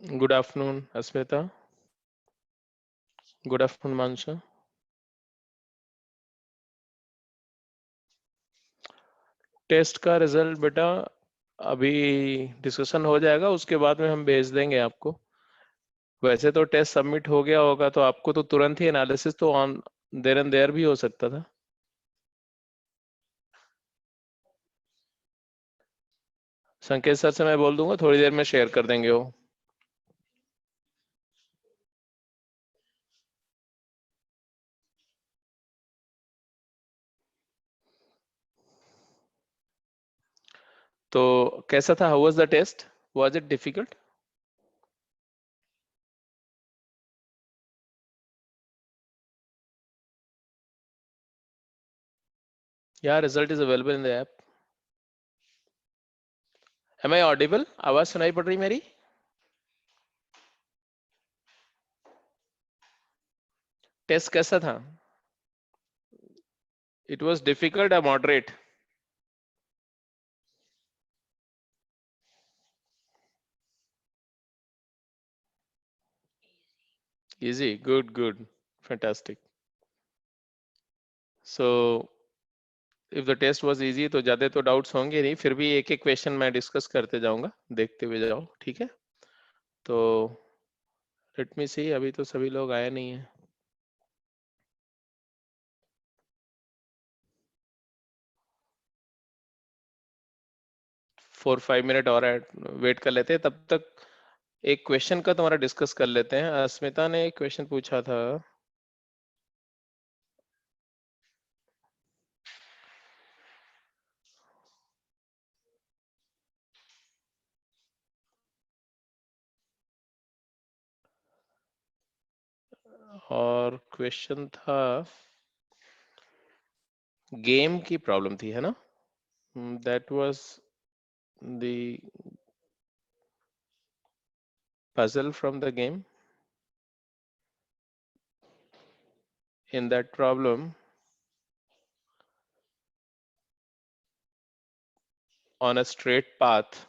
Good afternoon, Asmita. Good afternoon, Mansha. Test का result बेटा अभी डिस्कशन हो जाएगा, उसके बाद में हम भेज देंगे आपको। वैसे तो टेस्ट सबमिट हो गया होगा तो आपको तो तुरंत ही एनालिसिस तो ऑन देर एंड देयर भी हो सकता था। संकेत सर से मैं बोल दूंगा, थोड़ी देर में शेयर कर देंगे वो। तो कैसा था? How was the test? Was it difficult? या result is available in the app. Am I audible? आवाज सुनाई पड़ रही मेरी? टेस्ट कैसा था? It was difficult or moderate? Easy, good good, fantastic. So if the test was easy तो ज्यादा तो डाउट्स होंगे नहीं, फिर भी एक एक क्वेश्चन मैं डिस्कस करते जाऊंगा, देखते हुए जाओ, ठीक है? तो लेट मी सी, अभी तो सभी लोग आए नहीं है। 4-5 मिनट और वेट कर लेते हैं, तब तक एक क्वेश्चन का तुम्हारा डिस्कस कर लेते हैं। अस्मिता ने एक क्वेश्चन पूछा था। और क्वेश्चन था गेम की प्रॉब्लम थी, है ना? That was the puzzle from the game. In that problem, on a straight path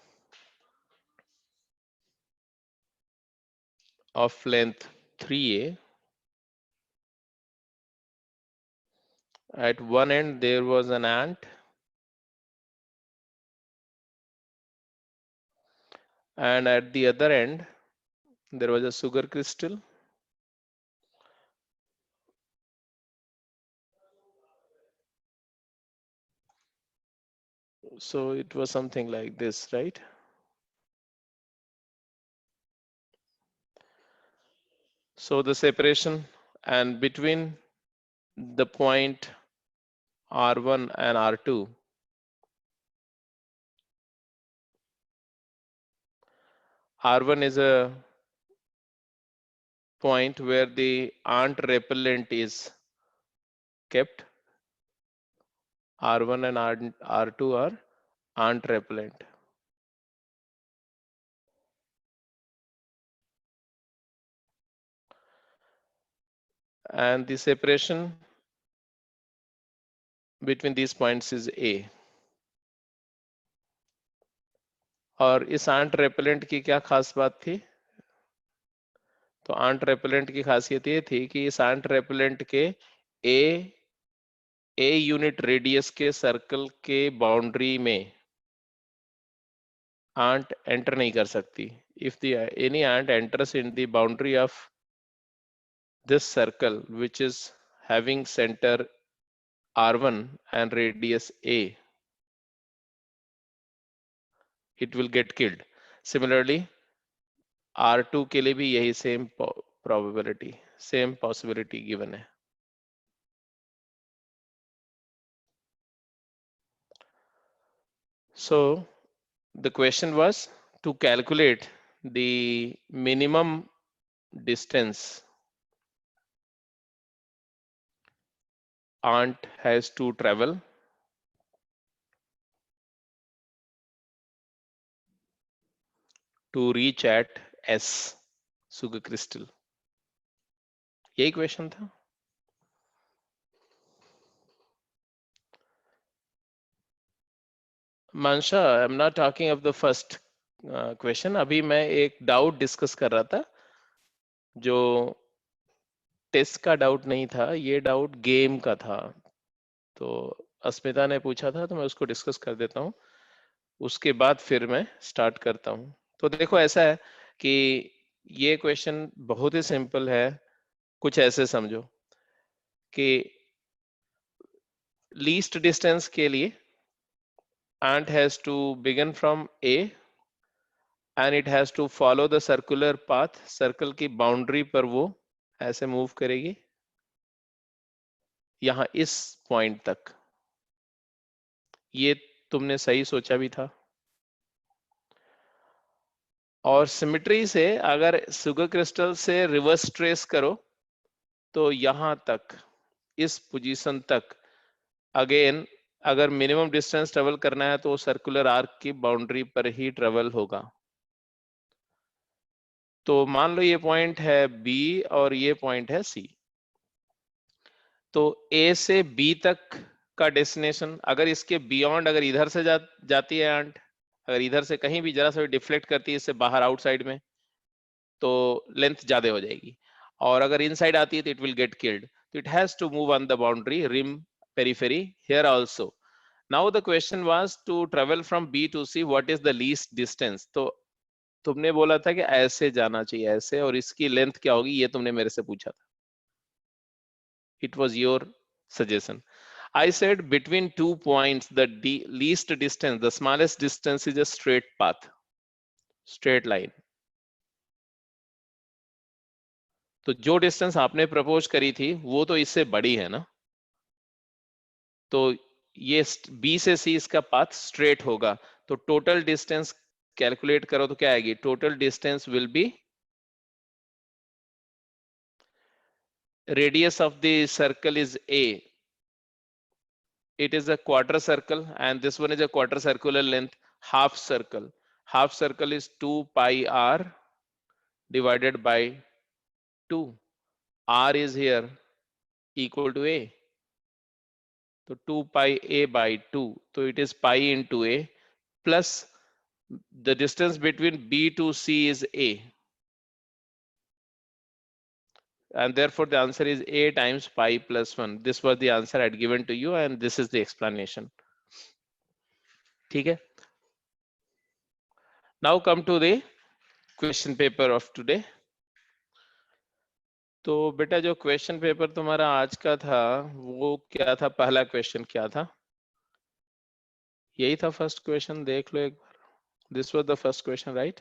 of length 3a, at one end there was an ant, and at the other end there was a sugar crystal. So it was something like this, right? So the separation, and between the point R1 and R2, R1 is a point where the ant repellent is kept. R1 and R2 are ant repellent. And the separation between these points is A. और इस ant repellent की क्या खास बात थी? तो aunt repellent की खासियत ये थी कि इस आंट रेपेलेंट के ए यूनिट रेडियस के सर्कल के बाउंड्री में आंट एंटर नहीं कर सकती. If the any ant enters in the boundary of this circle which is having center R1 and radius A, it will get killed. Similarly, R2 के लिए भी यही same probability, same possibility given है. So the question was to calculate the minimum distance ant has to travel to reach at S sugar crystal. यही question था. Mansha, I'm not talking of the first question. अभी मैं एक doubt discuss कर रहा था, जो टेस्ट का डाउट नहीं था, ये डाउट गेम का था। तो अस्मिता ने पूछा था, तो मैं उसको डिस्कस कर देता हूँ, उसके बाद फिर मैं स्टार्ट करता हूँ। तो देखो ऐसा है कि ये क्वेश्चन बहुत ही सिंपल है। कुछ ऐसे समझो कि लीस्ट डिस्टेंस के लिए ant has to begin from A and it has to follow the circular path। Circle की बाउंड्री पर वो ऐसे मूव करेगी यहां इस पॉइंट तक। ये तुमने सही सोचा भी था। और सिमेट्री से अगर सुगर क्रिस्टल से रिवर्स ट्रेस करो तो यहां तक, इस पोजीशन तक अगेन अगर मिनिमम डिस्टेंस ट्रेवल करना है तो सर्कुलर आर्क की बाउंड्री पर ही ट्रेवल होगा। तो मान लो ये पॉइंट है बी और ये पॉइंट है सी। तो ए से बी तक का डेस्टिनेशन, अगर इसके बियॉन्ड, अगर इधर से जाती है आंट, अगर इधर से कहीं भी जरा सा डिफ्लेक्ट करती है इससे बाहर आउटसाइड में, तो लेंथ ज्यादा हो जाएगी। और अगर इनसाइड आती है तो इट विल गेट किल्ड। तो it has to move on the boundary rim periphery here also. Now the question was to travel from B to C, what is the least distance. तो तुमने बोला था कि ऐसे जाना चाहिए, ऐसे, और इसकी लेंथ क्या होगी ये तुमने मेरे से पूछा था। It was your suggestion. I said between 2 points, the least distance, the smallest distance is a straight path, straight line. तो जो डिस्टेंस आपने प्रपोज करी थी वो तो इससे बड़ी है ना। तो ये बी से सी इसका पाथ स्ट्रेट होगा। तो टोटल डिस्टेंस कैलकुलेट करो तो क्या आएगी। Total distance will be, radius of the circle is a, it is a quarter circle and this one is a quarter circular length, half circle. Half circle is 2 pi r divided by 2. R is here equal to a, so 2 pi a by 2, so it is pi into a plus the distance between b to c is a, and therefore the answer is a times pi plus 1. This was the answer I had given to you and this is the explanation. ठीक है। Now come to the question paper of today. तो बेटा जो question paper तुम्हारा आज का था वो क्या था, पहला क्वेश्चन क्या था। यही था फर्स्ट क्वेश्चन, देख लो एक बार। This was the first question, right.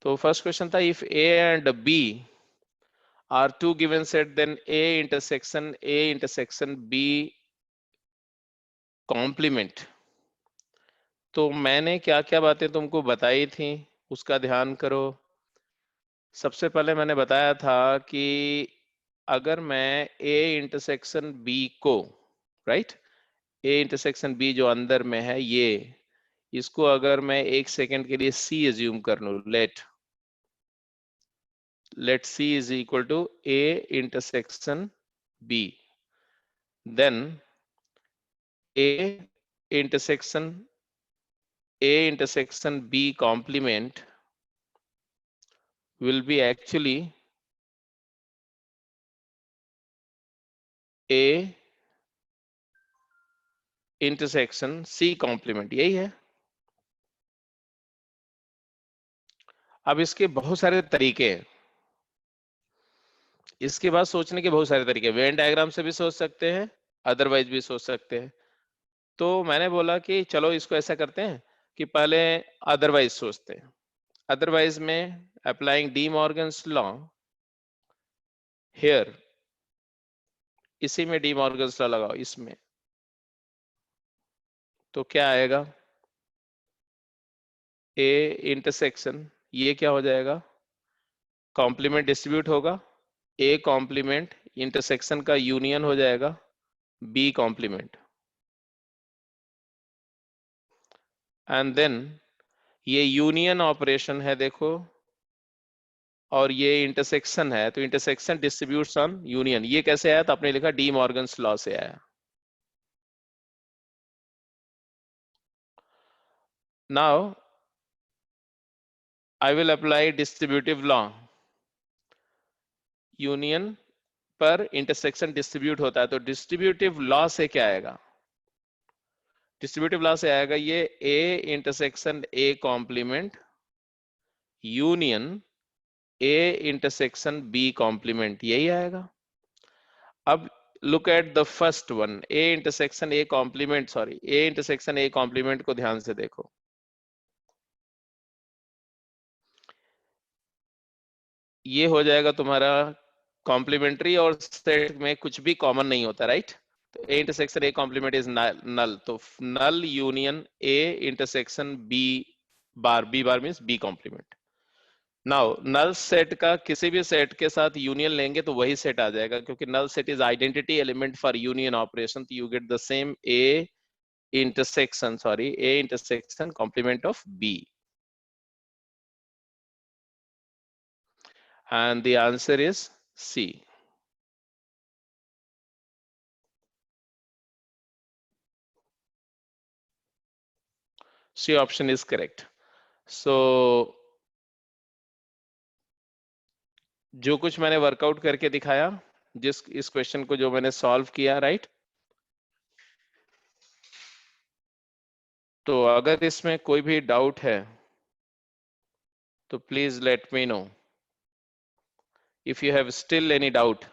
तो फर्स्ट क्वेश्चन था if A and B are two given set then A intersection B complement. तो मैंने क्या क्या बातें तुमको बताई थी उसका ध्यान करो। सबसे पहले मैंने बताया था कि अगर मैं ए इंटरसेक्शन बी को, राइट, ए इंटरसेक्शन बी जो अंदर में है ये, इसको अगर मैं एक सेकंड के लिए सी एज्यूम कर लूं, let C is equal to A intersection B, then A intersection B complement will be actually A intersection C complement, यही है। अब इसके बहुत सारे तरीके हैं, इसके बाद सोचने के बहुत सारे तरीके, वेन डायग्राम से भी सोच सकते हैं, अदरवाइज भी सोच सकते हैं। तो मैंने बोला कि चलो इसको ऐसा करते हैं कि पहले अदरवाइज सोचते हैं। अदरवाइज में applying D Morgan's law here, इसी में डी मॉर्गन्स लॉ लगाओ इसमें, तो क्या आएगा, ए इंटरसेक्शन, ये क्या हो जाएगा, कॉम्प्लीमेंट डिस्ट्रीब्यूट होगा, ए कॉम्प्लीमेंट इंटरसेक्शन का यूनियन हो जाएगा बी कॉम्प्लीमेंट, एंड देन ये यूनियन ऑपरेशन है देखो, और ये इंटरसेक्शन है, तो इंटरसेक्शन डिस्ट्रीब्यूट्स ऑन यूनियन। ये कैसे आया, तो आपने लिखा डी मॉर्गन्स लॉ से आया। Now I will apply distributive law. Union पर इंटरसेक्शन डिस्ट्रीब्यूट होता है, तो डिस्ट्रीब्यूटिव लॉ से क्या आएगा? डिस्ट्रीब्यूटिव लॉ से आएगा ये A intersection A complement union A intersection B complement, यही आएगा। अब look at the first one, A intersection A complement, sorry A intersection A complement को ध्यान से देखो। ये हो जाएगा तुम्हारा कॉम्प्लीमेंट्री और सेट में कुछ भी कॉमन नहीं होता, राइट? तो A intersection A complement is null, तो null union A intersection B bar means B complement. Now null set का किसी भी सेट के साथ यूनियन लेंगे तो वही सेट आ जाएगा, क्योंकि null set is identity element for union operation, तो you get the same A intersection complement of B, and the answer is C. C option is correct. So जो कुछ मैंने वर्कआउट करके दिखाया, जिस इस क्वेश्चन को जो मैंने सॉल्व किया, राइट? तो अगर इसमें कोई भी डाउट है तो please let me know if you have still any doubt.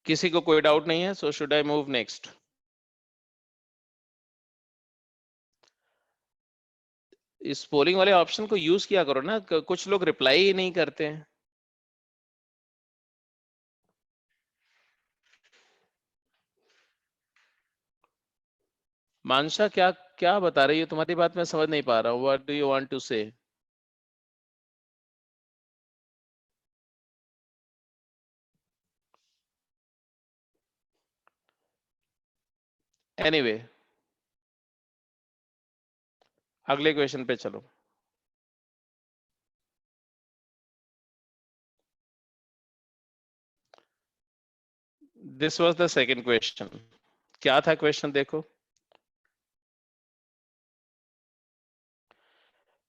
किसी को कोई डाउट नहीं है, so should I move next? इस पोलिंग वाले ऑप्शन को यूज किया करो ना, कुछ लोग रिप्लाई ही नहीं करते हैं। मानसा क्या क्या बता रही है? तुम्हारी बात मैं समझ नहीं पा रहा हूँ। What do you want to say? Anyway अगले क्वेश्चन पे चलो। This was the second question. क्या था क्वेश्चन देखो।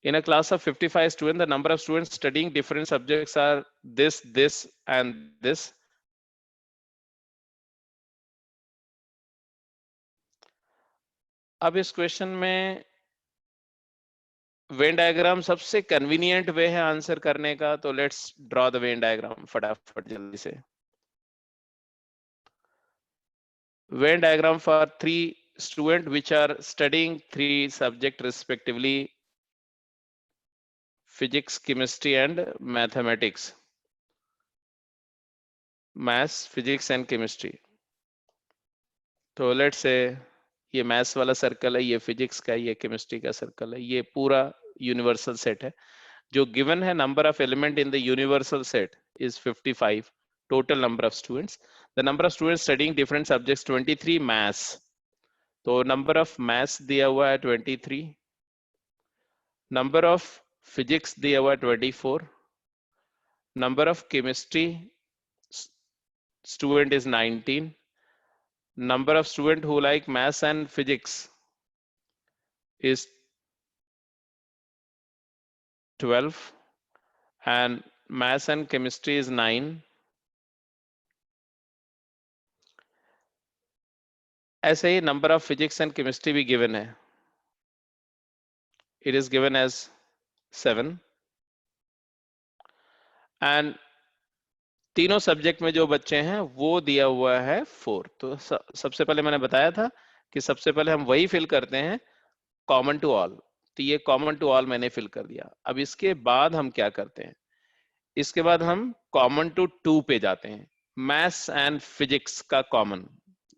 In a class of 55 students, the number of students studying different subjects are this, and this. अब इस क्वेश्चन में Venn diagram सबसे कन्वीनियंट वे है आंसर करने का, तो let's draw the Venn diagram फटाफट जल्दी से। Venn diagram for 3 students which are studying 3 subjects respectively, physics, chemistry and mathematics, maths, physics and chemistry। तो लेट्स से ये मैथ्स वाला सर्कल है, ये फिजिक्स का, ये केमिस्ट्री का सर्कल है, ये पूरा यूनिवर्सल सेट है। जो गिवन है number of element in the universal set is 55, total number of students, the number of students studying different subjects 23 maths, तो नंबर ऑफ मैथ्स दिया हुआ है 23, नंबर ऑफ फिजिक्स दिया हुआ है 24, number of chemistry student is 19, number of students who like maths and physics is 12 and maths and chemistry is 9। ऐसे ही number of physics and chemistry भी given है, it is given as 7 and तीनों subject में जो बच्चे हैं वो दिया हुआ है 4। तो सबसे पहले मैंने बताया था कि सबसे पहले हम वही फिल करते हैं कॉमन टू ऑल, तो ये कॉमन टू ऑल मैंने फिल कर दिया। अब इसके बाद हम क्या करते हैं, इसके बाद हम कॉमन टू 2 पे जाते हैं, मैथ्स एंड फिजिक्स का कॉमन,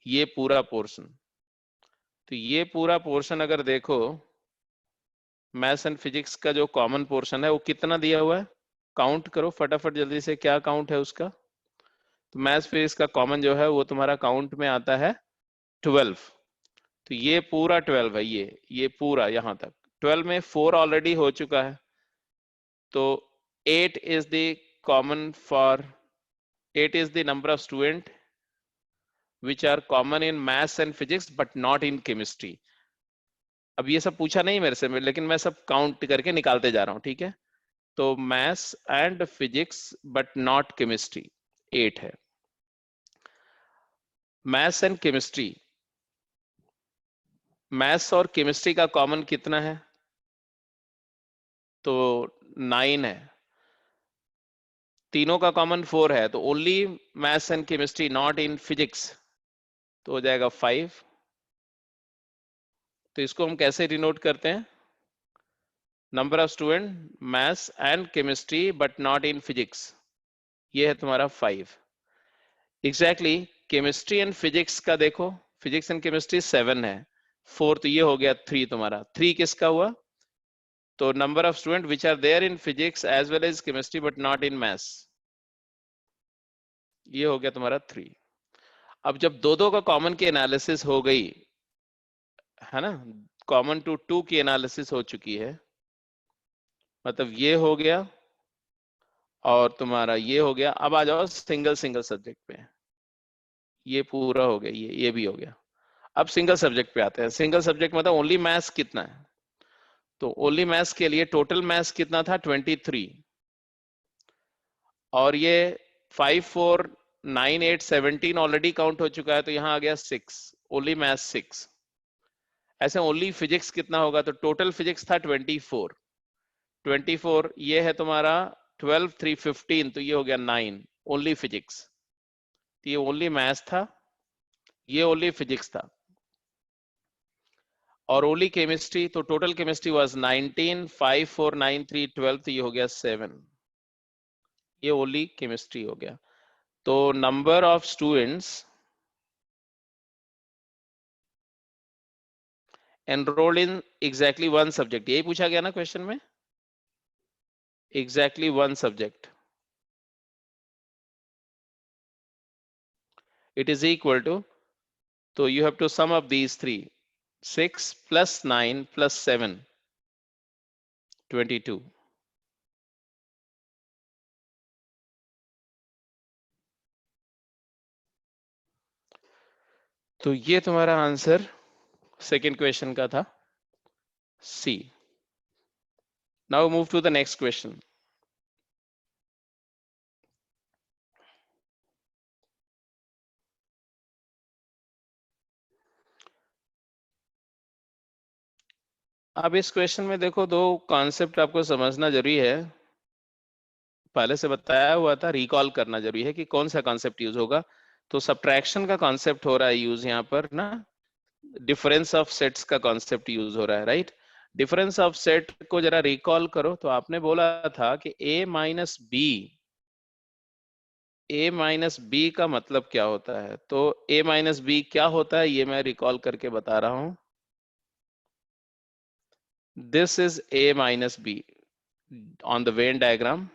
ये पूरा पोर्शन। तो ये पूरा पोर्शन अगर देखो, मैथ्स एंड फिजिक्स का जो कॉमन पोर्शन है वो कितना दिया हुआ है, काउंट करो फटाफट जल्दी से, क्या काउंट है उसका? तो मैथ्स फिजिक्स का कॉमन जो है वो तुम्हारा काउंट में आता है 12। तो ये पूरा 12 है, ये पूरा यहां तक 12 में 4 ऑलरेडी हो चुका है, तो 8 is the common for 8 is the number of student which are common in maths and physics but not in chemistry। अब ये सब पूछा नहीं मेरे से, लेकिन मैं सब काउंट करके निकालते जा रहा हूं, ठीक है। तो maths and physics but not chemistry 8 है। मैथ्स एंड केमिस्ट्री, मैथ्स और केमिस्ट्री का कॉमन कितना है? तो 9 है। तीनों का कॉमन 4 है, तो only maths and chemistry not in physics, तो हो जाएगा 5। तो इसको हम कैसे डिनोट करते हैं? Number of student maths and chemistry but not in physics, ये है तुम्हारा 5। एग्जैक्टली केमिस्ट्री एंड फिजिक्स का देखो, फिजिक्स एंड केमिस्ट्री 7 है, 4 तो ये हो गया 3 तुम्हारा। 3 किसका हुआ? तो number of student which are there in physics as well as chemistry but not in maths, ये हो गया तुम्हारा 3। अब जब दो दो का कॉमन की एनालिसिस हो गई है ना, कॉमन टू 2 की एनालिसिस हो चुकी है, मतलब ये हो गया और तुम्हारा ये हो गया। अब आ जाओ सिंगल सिंगल सब्जेक्ट पे, ये पूरा हो गया, ये भी हो गया। अब सिंगल सब्जेक्ट पे आते हैं। सिंगल सब्जेक्ट मतलब ओनली मैथ्स कितना है? तो ओनली मैथ्स के लिए टोटल मैथ्स कितना था? 23। और ये 5 4 9 8 17 ऑलरेडी काउंट हो चुका है, तो यहां आ गया 6, ओनली मैथ्स 6। ऐसे ओनली फिजिक्स कितना होगा? तो टोटल फिजिक्स था 24। 24 ये है तुम्हारा 12 3 15, तो ये हो गया 9 ओनली फिजिक्स। तो ये ओनली मैथ्स था, ये ओनली फिजिक्स था। और ओनली केमिस्ट्री, तो टोटल केमिस्ट्री वाज 19 5 4 9 3 12, तो ये हो गया 7, ये ओनली केमिस्ट्री हो गया। तो number of students enrolled in exactly one subject, यही पूछा गया ना क्वेश्चन में, exactly one subject, it is equal to, तो you have to sum up these three, 6 + 9 + 7 22। तो ये तुम्हारा आंसर सेकेंड क्वेश्चन का था, C. Now move to the next question. अब इस क्वेश्चन में देखो, दो कॉन्सेप्ट आपको समझना जरूरी है। पहले से बताया हुआ था, रिकॉल करना जरूरी है कि कौन सा कॉन्सेप्ट यूज होगा। तो सब्ट्रैक्शन का कॉन्सेप्ट हो रहा है यूज यहाँ पर ना, डिफरेंस ऑफ सेट्स का कॉन्सेप्ट यूज हो रहा है, राइट। डिफरेंस ऑफ सेट को जरा रिकॉल करो। तो आपने बोला था कि a माइनस बी का मतलब क्या होता है? तो a माइनस बी क्या होता है, ये मैं रिकॉल करके बता रहा हूं। This is a minus B on the Venn diagram,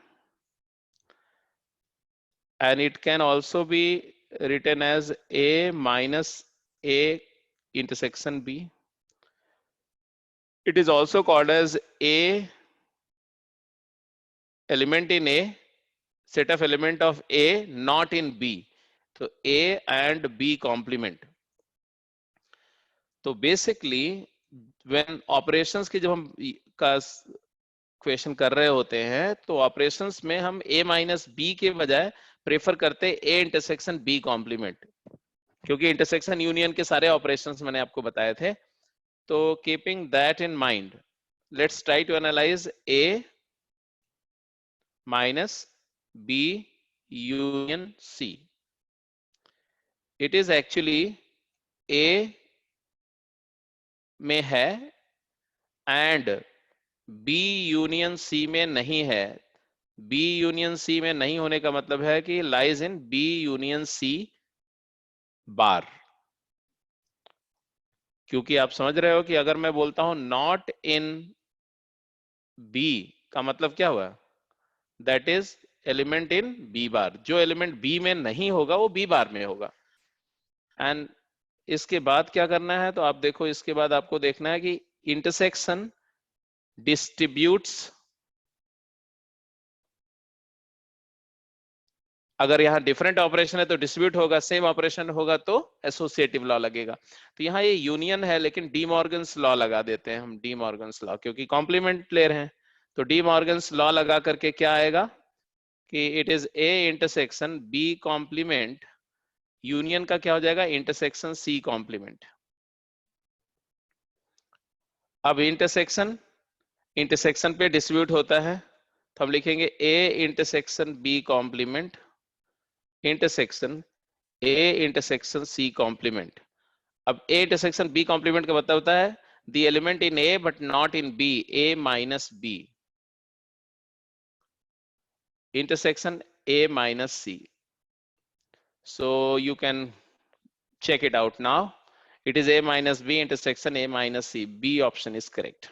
and it can also be written as a minus a intersection b. It is also called as a element in a set of element of a not in b, तो a and b complement। तो basically when operations की जब हम का question कर रहे होते हैं, तो ऑपरेशंस में हम a माइनस बी के बजाय प्रेफर करते हैं a इंटरसेक्शन b कॉम्प्लीमेंट, क्योंकि इंटरसेक्शन यूनियन के सारे ऑपरेशंस मैंने आपको बताए थे। तो keeping that in mind, let's try to analyze a minus b union c। It is actually a में है एंड b यूनियन c में नहीं है। b यूनियन c में नहीं होने का मतलब है कि lies in b union c बार। क्योंकि आप समझ रहे हो कि अगर मैं बोलता हूं नॉट इन b का मतलब क्या हुआ? That is element in B bar, जो एलिमेंट बी में नहीं होगा वो बी बार में होगा। एंड इसके बाद क्या करना है, तो आप देखो इसके बाद आपको देखना है कि इंटरसेक्शन डिस्ट्रीब्यूट्स, अगर यहाँ डिफरेंट ऑपरेशन है तो डिस्ट्रीब्यूट होगा, सेम ऑपरेशन होगा तो एसोसिएटिव लॉ लगेगा। तो यहाँ ये यूनियन है लेकिन डी मॉर्गन्स लॉ लगा देते हैं हम, डी मॉर्गन्स लॉ, क्योंकि कॉम्प्लीमेंट ले रहे हैं। तो डी मॉर्गन्स लॉ लगा करके क्या आएगा कि it is A intersection B complement, union का क्या हो जाएगा, इंटरसेक्शन सी कॉम्प्लीमेंट। अब इंटरसेक्शन, इंटरसेक्शन पे डिस्ट्रीब्यूट होता है, तो हम लिखेंगे A intersection B complement intersection A intersection C complement. अब ए इंटरसेक्शन बी कॉम्प्लीमेंट का मतलब होता है the element in A but not in B, A minus B, intersection A minus C. So you can check it out now. It is A minus B intersection A minus C. B option is correct.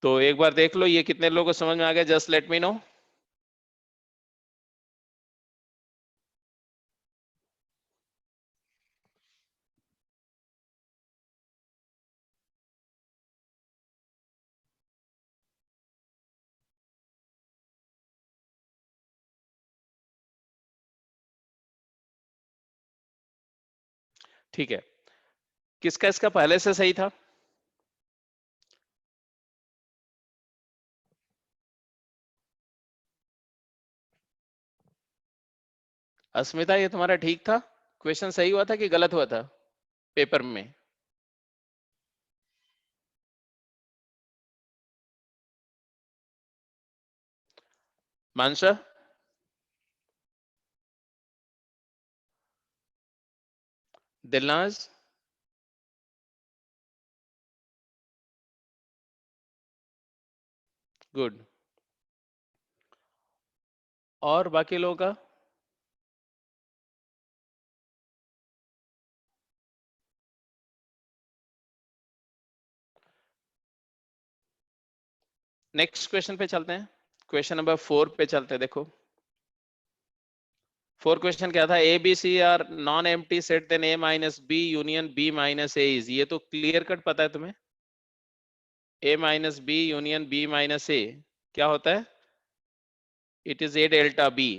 तो एक बार देख लो ये कितने लोगों को समझ में आ गया, जस्ट लेट मी नो। ठीक है, किसका इसका पहले से सही था? अस्मिता ये तुम्हारा ठीक था, क्वेश्चन सही हुआ था कि गलत हुआ था पेपर में? मानसा, दिलनाज, गुड। और बाकी लोगों का? नेक्स्ट क्वेश्चन पे चलते हैं, क्वेश्चन नंबर 4 पे चलते हैं। देखो 4 क्वेश्चन क्या था, A B C are non empty set then A minus B union B minus A is, ये तो क्लियर कट पता है तुम्हें, A minus B union B minus A क्या होता है, it is A delta B.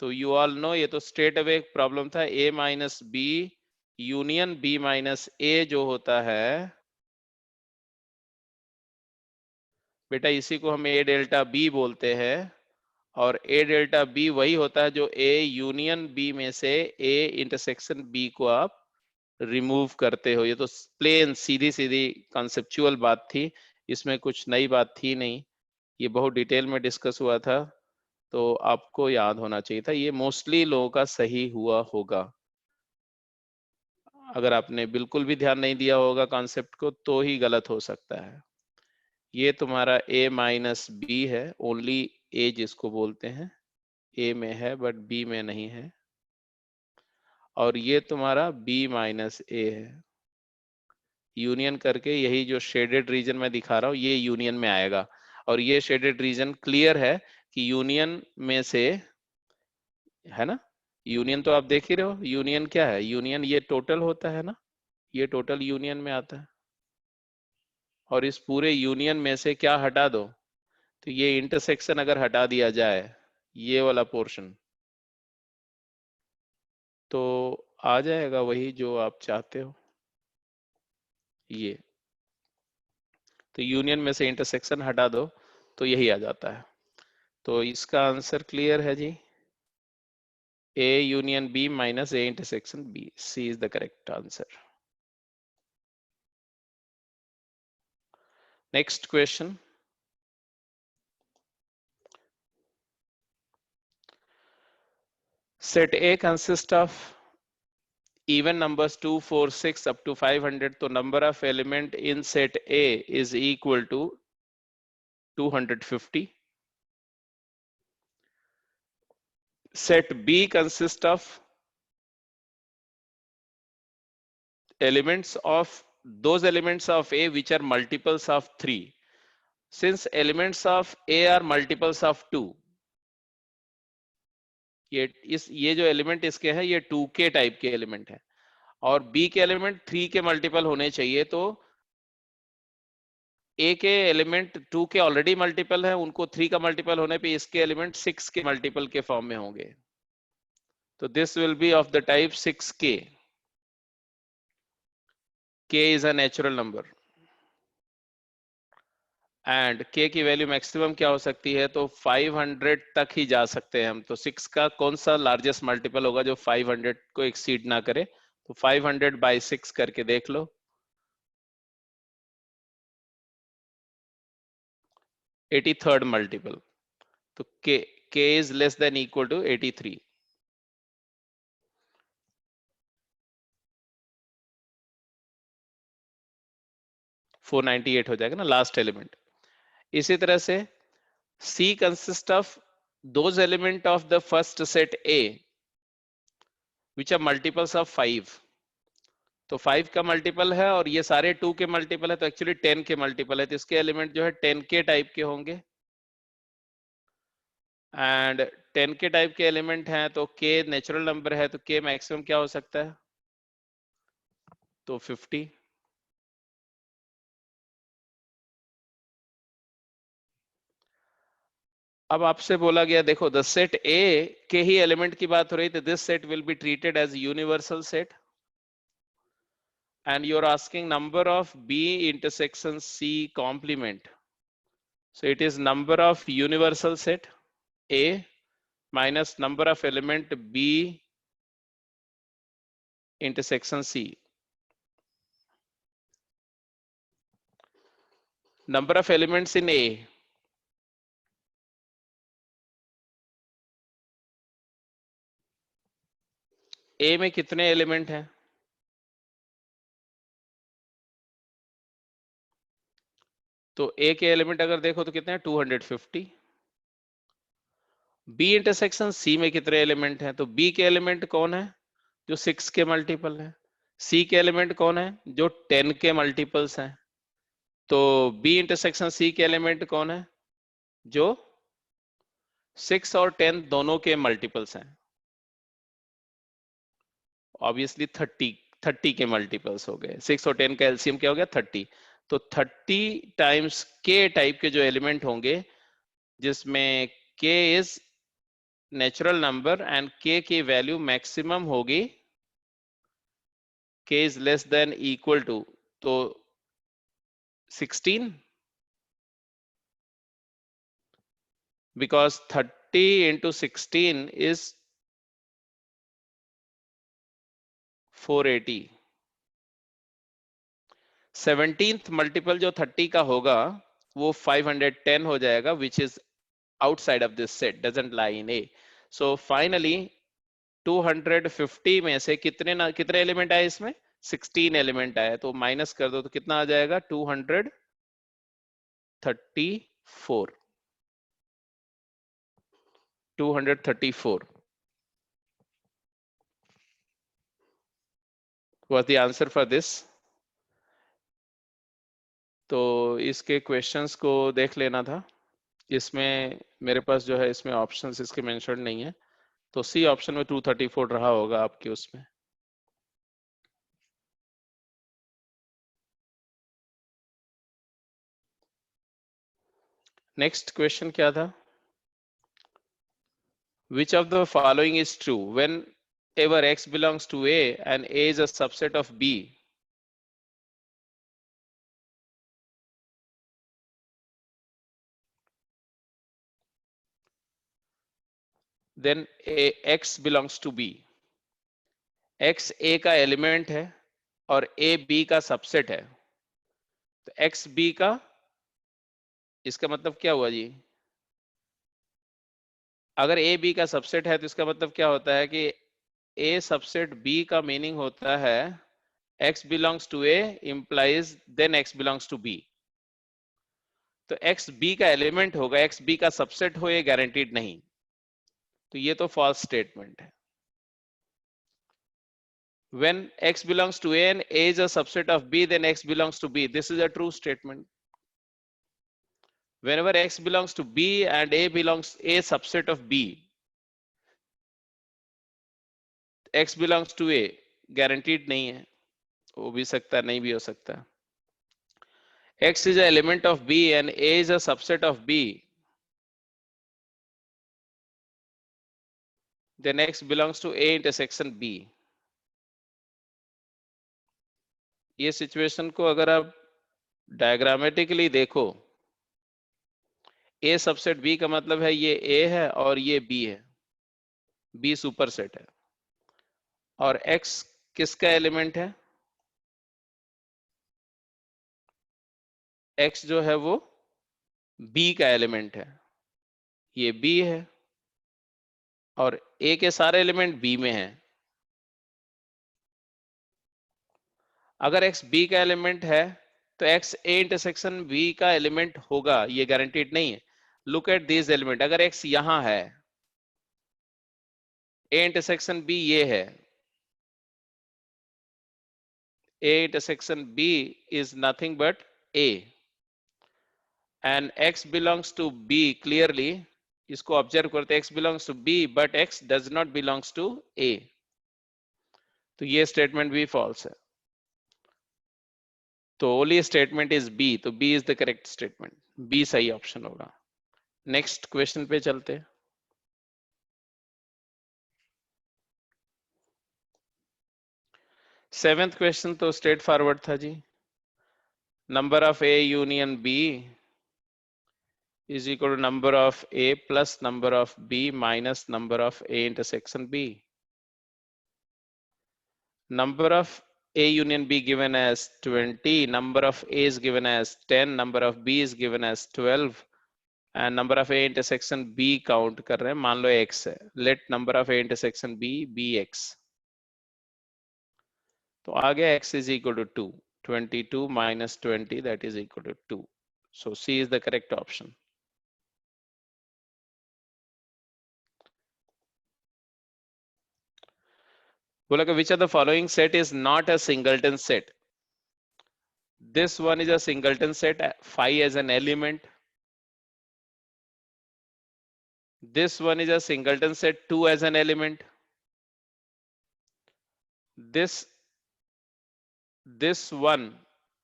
तो यू ऑल नो ये तो स्ट्रेट अवे प्रॉब्लम था, A minus B union B minus A जो होता है बेटा, इसी को हम ए डेल्टा बी बोलते हैं। और ए डेल्टा बी वही होता है जो ए यूनियन बी में से ए इंटरसेक्शन बी को आप रिमूव करते हो। ये तो प्लेन सीधी सीधी कॉन्सेप्चुअल बात थी, इसमें कुछ नई बात थी नहीं, ये बहुत डिटेल में डिस्कस हुआ था, तो आपको याद होना चाहिए था। ये मोस्टली लोगों का सही हुआ होगा, अगर आपने बिल्कुल भी ध्यान नहीं दिया होगा कॉन्सेप्ट को तो ही गलत हो सकता है। ये तुम्हारा a माइनस बी है, ओनली a जिसको बोलते हैं, a में है बट b में नहीं है। और ये तुम्हारा b माइनस a है, यूनियन करके यही जो शेडेड रीजन में दिखा रहा हूँ ये यूनियन में आएगा। और ये शेडेड रीजन क्लियर है कि यूनियन में से है ना, यूनियन तो आप देख ही रहे हो, यूनियन क्या है, यूनियन ये टोटल होता है ना, ये टोटल यूनियन में आता है। और इस पूरे यूनियन में से क्या हटा दो, तो ये इंटरसेक्शन अगर हटा दिया जाए, ये वाला पोर्शन, तो आ जाएगा वही जो आप चाहते हो। ये तो यूनियन में से इंटरसेक्शन हटा दो तो यही आ जाता है। तो इसका आंसर क्लियर है जी, A union B minus A intersection B. C is the correct answer. Next question. Set A consists of even numbers 2, 4, 6 up to 500. So number of element in set A is equal to 250. Set B consists of elements of those elements of A which are multiples of 3. Since elements of A are multiples of 2, ये जो element इसके हैं ये 2 के type के element है, और B के एलिमेंट 3 के मल्टीपल होने चाहिए, तो A के एलिमेंट 2 के ऑलरेडी मल्टीपल है, उनको 3 का मल्टीपल होने पे इसके एलिमेंट 6 के मल्टीपल के फॉर्म में होंगे. तो this will be of the type 6k. K is a natural number and K की वैल्यू मैक्सिमम क्या हो सकती है, तो 500 तक ही जा सकते हैं हम. तो 6 का कौन सा लार्जेस्ट मल्टीपल होगा जो 500 को एक्सीड ना करे, तो 500 by 6 करके देख लो. 83rd मल्टीपल, तो K is less than equal to 83. (498) हो जाएगा ना लास्ट एलिमेंट. इसी तरह से C consists of those element of the first set A which are multiples of 5. तो 5 का मल्टीपल है और ये सारे 2 के मल्टीपल है, तो एक्चुअली 10 के मल्टीपल है, तो इसके एलिमेंट जो है 10 के टाइप के होंगे. एंड 10 के टाइप के एलिमेंट हैं तो K नेचुरल नंबर है, तो K मैक्सिमम क्या हो सकता है, तो 50. अब आपसे बोला गया, देखो द सेट A के ही एलिमेंट की बात हो रही, तो this set will be treated as universal set. And you're asking number of B intersection C complement. So it is number of universal set A minus number of element B intersection C. Number of elements in A. A में कितने element हैं, तो A के element अगर देखो तो कितने हैं, 250. B इंटरसेक्शन C में कितने एलिमेंट हैं, तो B के एलिमेंट कौन है, जो 6 के मल्टीपल है. C के एलिमेंट कौन है, जो 10 के मल्टीपल्स हैं. तो B इंटरसेक्शन C के एलिमेंट कौन है, जो 6 और 10 दोनों के मल्टीपल्स हैं. ऑब्वियसली 30 के मल्टीपल्स हो गए. 6 और 10 का एलसीएम क्या हो गया, 30. तो 30 टाइम्स K टाइप के जो एलिमेंट होंगे, जिसमें K is natural number and K की वैल्यू मैक्सिमम होगी, K is less than equal to, तो 16, because 30 into 16 is 480. 17th multiple जो 30 का होगा वो 510 हो जाएगा, which is outside of this set, doesn't lie in A. So finally 250 में से कितने एलिमेंट आए इसमें, 16 एलिमेंट आए, तो माइनस कर दो तो कितना आ जाएगा, 234. 234 was the answer for this. तो इसके क्वेश्चंस को देख लेना था. इसमें मेरे पास जो है इसमें ऑप्शंस इसके मेंशन नहीं है, तो सी ऑप्शन में 234 रहा होगा आपके उसमें. नेक्स्ट क्वेश्चन क्या था, which of the following is true whenever X belongs to A and A is a subset of B? Then X belongs to B. X A का एलिमेंट है और A B का सबसेट है, तो X B का, इसका मतलब क्या हुआ जी, अगर A B का सबसेट है तो इसका मतलब क्या होता है कि A सबसेट B का मीनिंग होता है X belongs to A implies then X belongs to B. तो X B का एलिमेंट होगा, X B का सबसेट हो, ये गारंटीड नहीं, तो ये तो फॉल्स स्टेटमेंट है. when x belongs to a and a is a subset of b, then x belongs to b. This is a true statement. Whenever x belongs to b and a belongs a subset of b, x belongs to a guaranteed नहीं है, हो भी सकता है, नहीं भी हो सकता. X is an element of B and A is a subset of B, then X belongs to A intersection B. ये सिचुएशन को अगर आप डायग्रामेटिकली देखो, A सबसेट B का मतलब है ये A है और ये B है, B सुपर सेट है, और X किसका एलिमेंट है? X जो है वो B का एलिमेंट है, ये B है और A के सारे एलिमेंट B में हैं. अगर X B का एलिमेंट है तो X A इंटरसेक्शन B का एलिमेंट होगा, ये गारंटीड नहीं है. लुक एट दिस एलिमेंट, अगर X यहां है, A इंटरसेक्शन B ये है, A intersection B is nothing but A, and X belongs to B clearly. इसको ऑब्जर्व करते, X belongs to B but X does not belongs to A, तो ये statement भी फॉल्स है. तो ओनली स्टेटमेंट इज B, तो B is the correct statement, B सही option होगा. नेक्स्ट क्वेश्चन पे चलते. सेवेंथ क्वेश्चन तो स्ट्रेट फॉरवर्ड था जी. Number of A union B is equal to number of A plus number of B minus number of A intersection B. Number of A union B given as 20, number of A is given as 10, number of B is given as 12, and number of A intersection B count कर रहे हैं, मान लो X है. Let number of A intersection B be X. तो आ गया X is equal to 2. 22 minus 20, that is equal to 2. So C is the correct option. बोला कि which of the following set is not a singleton set? This one is a singleton set, phi as an element. This one is a singleton set, 2 as an element. This one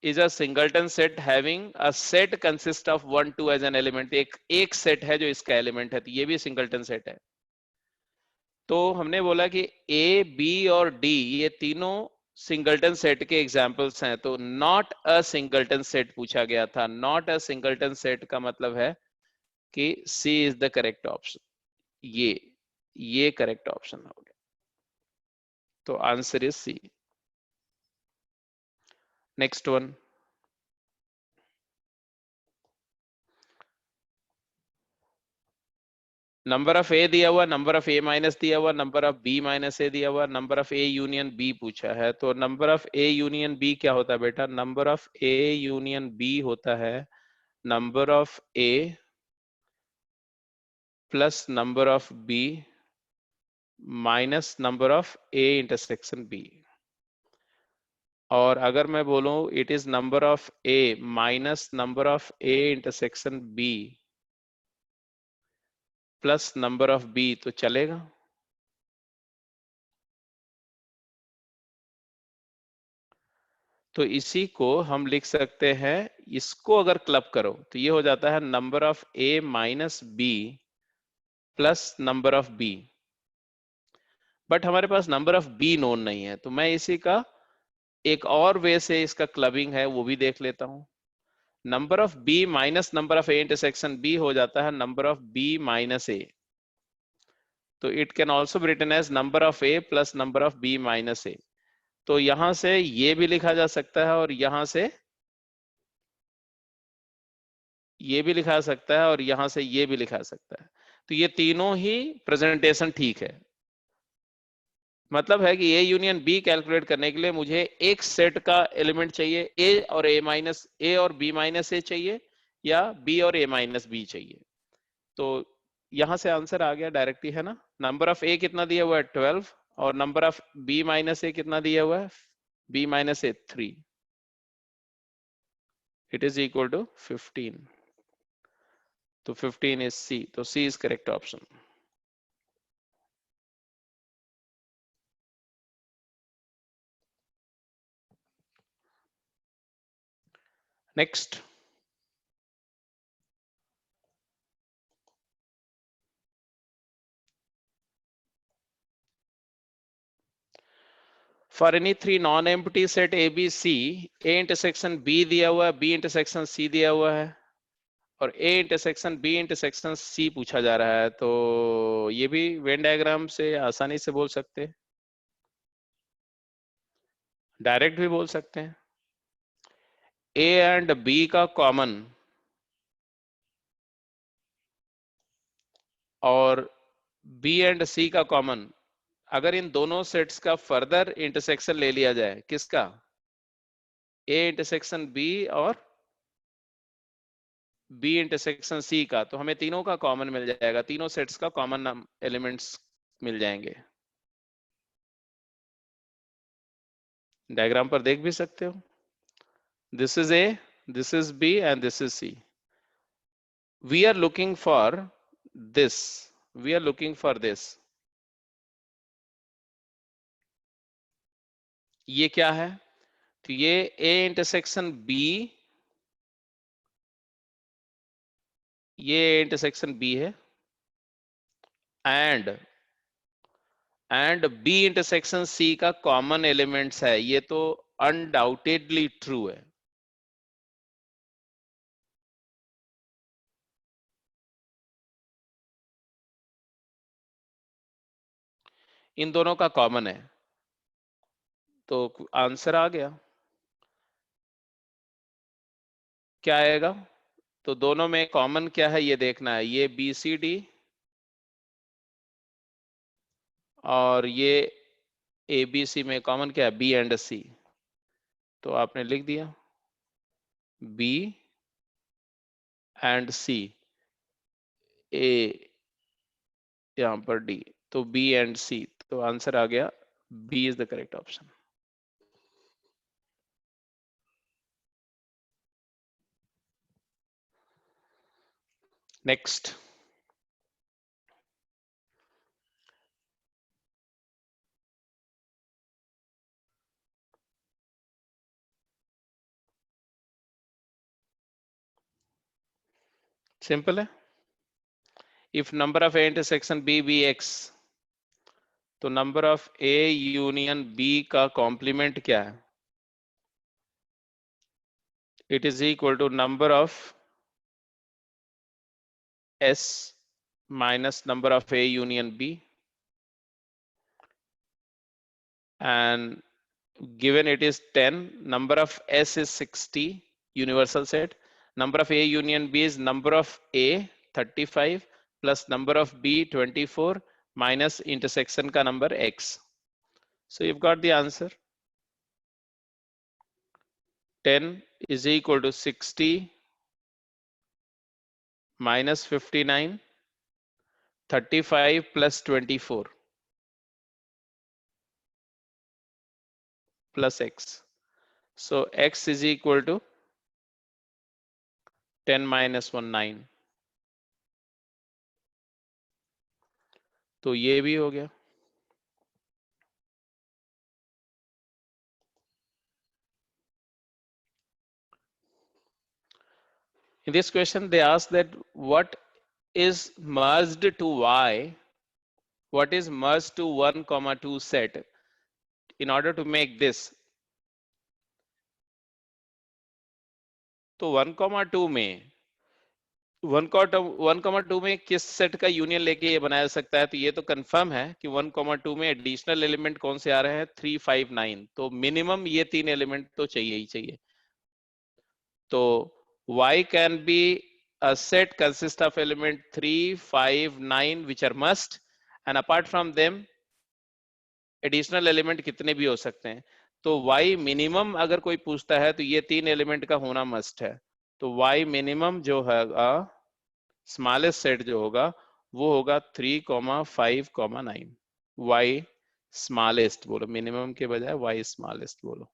is a singleton set having a set consist of 1 2 as an element. एक set है जो इसका element है, तो ये भी singleton set है. तो हमने बोला कि A, B और D ये तीनों सिंगलटन सेट के एग्जांपल्स हैं. तो नॉट अ सिंगलटन सेट पूछा गया था. नॉट अ सिंगलटन सेट का मतलब है कि C is the correct option. ये करेक्ट ऑप्शन हो गया. तो answer is C. Next one. Number of A दिया हुआ, नंबर ऑफ ए माइनस दिया हुआ, number of B minus A दिया हुआ, number of A union B पूछा है. तो number of A union B क्या होता है बेटा? Number of A union B होता है number of A plus number of B minus number of A intersection B. और अगर मैं बोलूं it is number of A minus number of A intersection B plus number of B, तो चलेगा? तो इसी को हम लिख सकते हैं, इसको अगर क्लब करो तो ये हो जाता है number of A minus B plus number of B. But हमारे पास नंबर ऑफ बी नोन नहीं है, तो मैं इसी का एक और वे से इसका क्लबिंग है वो भी देख लेता हूं. Number of B minus number of A intersection B हो जाता है number of B minus A. तो it can also be written as number of A plus number of B minus A. तो यहां से ये भी लिखा जा सकता है और यहां से ये भी लिखा सकता है और यहां से ये भी लिखा सकता है. तो ये तीनों ही प्रेजेंटेशन ठीक है. मतलब है कि ए यूनियन बी कैलकुलेट करने के लिए मुझे एक सेट का एलिमेंट चाहिए, ए और ए माइनस ए और बी माइनस ए चाहिए, या बी और ए माइनस बी चाहिए. तो यहां से आंसर आ गया डायरेक्टली, है ना. नंबर ऑफ ए कितना दिया हुआ है? 12, और number of b minus A कितना दिया हुआ है, b minus A 3, it is equal to 15, तो 15 इज C, तो C is correct option. Next, for any three non empty set A B C, A intersection B दिया हुआ है, B intersection सी दिया हुआ है, और A intersection B intersection C पूछा जा रहा है। तो ये भी वेन डायग्राम से आसानी से बोल सकते हैं, डायरेक्ट भी बोल सकते हैं। ए एंड बी का कॉमन और बी एंड सी का कॉमन, अगर इन दोनों सेट्स का फर्दर इंटरसेक्शन ले लिया जाए, किसका, ए इंटरसेक्शन बी और बी इंटरसेक्शन सी का, तो हमें तीनों का कॉमन मिल जाएगा, तीनों सेट्स का कॉमन एलिमेंट्स मिल जाएंगे। डायग्राम पर देख भी सकते हो, this is A, this is B and this is C. We are looking for this, we are looking for this. ये क्या है, तो ये ए इंटरसेक्शन बी, ये इंटरसेक्शन बी है, एंड बी इंटरसेक्शन सी का कॉमन एलिमेंट्स है, ये तो अनडाउटेडली ट्रू है। इन दोनों का कॉमन है, तो आंसर आ गया। क्या आएगा, तो दोनों में कॉमन क्या है ये देखना है, ये बी सी डी और ये ए बी सी में कॉमन क्या है, बी एंड सी, तो आपने लिख दिया बी एंड सी, ए यहां पर डी, तो बी एंड सी, तो आंसर आ गया B is the correct option. Next, simple है, if number of A intersection B B x, तो number of A union B का कॉम्प्लीमेंट क्या है, it is equal to number of S minus number of A union B, and given it is 10, number of S is 60, universal set, number of A union B is number of A 35 plus number of B 24 minus intersection का number X. So you've got the answer. 10 is equal to 60 minus 59, 35 plus 24 plus X. So X is equal to 10 minus 1 9, तो ये भी हो गया। In this question, they ask that what is merged to Y, what is merged to 1, 2 set. In order to make this, तो 1, 2 में 1, 2 में किस set का यूनियन लेके ये बनाया जा सकता है, तो ये तो कंफर्म है कि 1, 2 में एडिशनल एलिमेंट कौन से आ रहे हैं, 3, 5, 9, तो मिनिमम ये तीन एलिमेंट तो चाहिए ही चाहिए। तो Y can be a set consist of element 3, 5, 9 which are must, and apart from them additional element कितने भी हो सकते हैं। तो Y मिनिमम अगर कोई पूछता है तो ये तीन एलिमेंट का होना मस्ट है। तो Y मिनिमम जो है स्मॉलेस्ट सेट जो होगा वो होगा 3, 5, 9। Y स्मॉलेस्ट बोलो, मिनिमम के बजाय y स्मॉलेस्ट बोलो।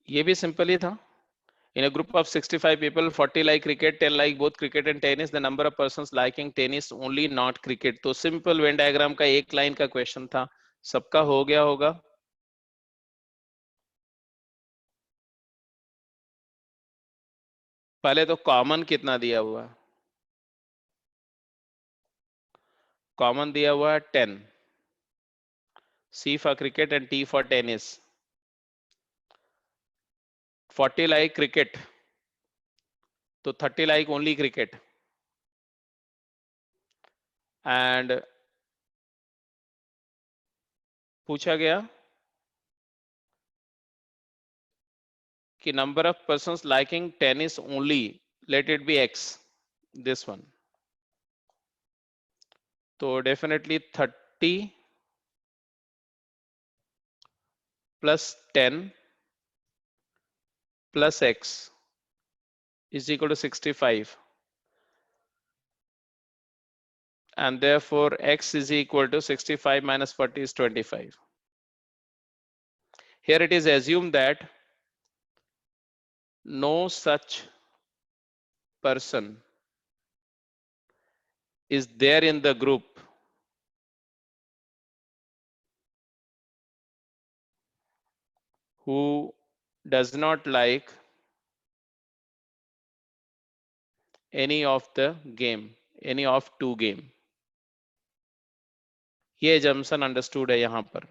ये भी सिंपल ही था। In a group of 65 people, 40 like cricket, 10 like both cricket and tennis. The number of persons liking tennis only, not cricket. तो सिंपल वेन डायग्राम का एक लाइन का क्वेश्चन था, सबका हो गया होगा। पहले तो कॉमन कितना दिया हुआ है? कॉमन दिया हुआ है 10, C for cricket and T for tennis। 40 like cricket, तो 30 like only cricket, and पूछा गया कि number of persons liking tennis only, let it be X, this one। तो definitely 30 plus 10 plus X is equal to 65, and therefore X is equal to 65 minus 40 is 25. Here it is assumed that no such person is there in the group who does not like any of the game, any of two game। ये assumption understood है यहां पर।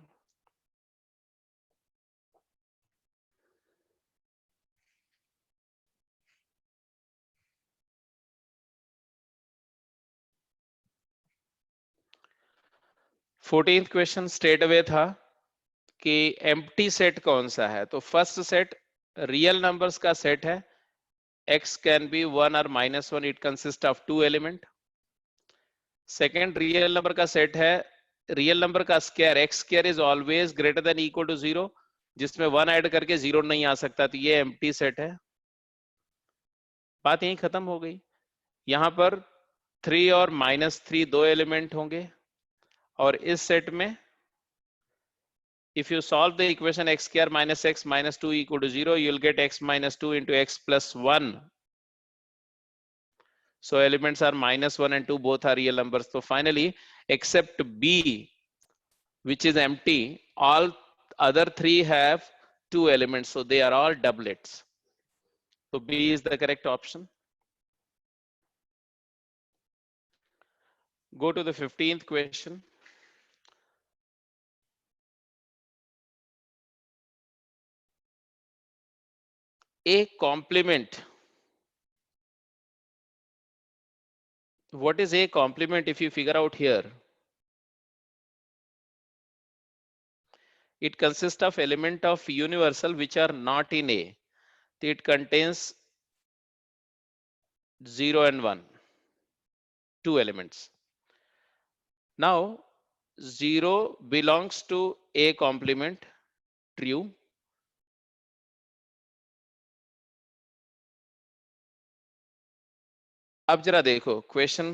Fourteenth question straight away था कि empty set कौन सा है। तो फर्स्ट सेट रियल नंबर्स का सेट है, x can be 1 or -1, it consists of 2 element। Second real number का सेट है, रियल नंबर का square x square is always greater than equal to 0, जिसमें 1 ऐड करके 0 नहीं आ सकता, तो ये एम्प्टी सेट है। बात यहीं खत्म हो गई। यहां पर 3 और -3 दो एलिमेंट होंगे, और इस सेट में if you solve the equation x square minus x minus 2 equal to 0, you'll get x minus 2 into x plus 1। So elements are -1 and 2, both are real numbers। So finally, except b, which is empty, all other three have 2 elements, so they are all doublets। So b is the correct option। Go to the 15th question। A complement, what is a complement? If you figure out here, it consists of element of universal which are not in A। It contains 0 and 1, 2 elements। Now 0 belongs to A complement, true। अब जरा देखो question,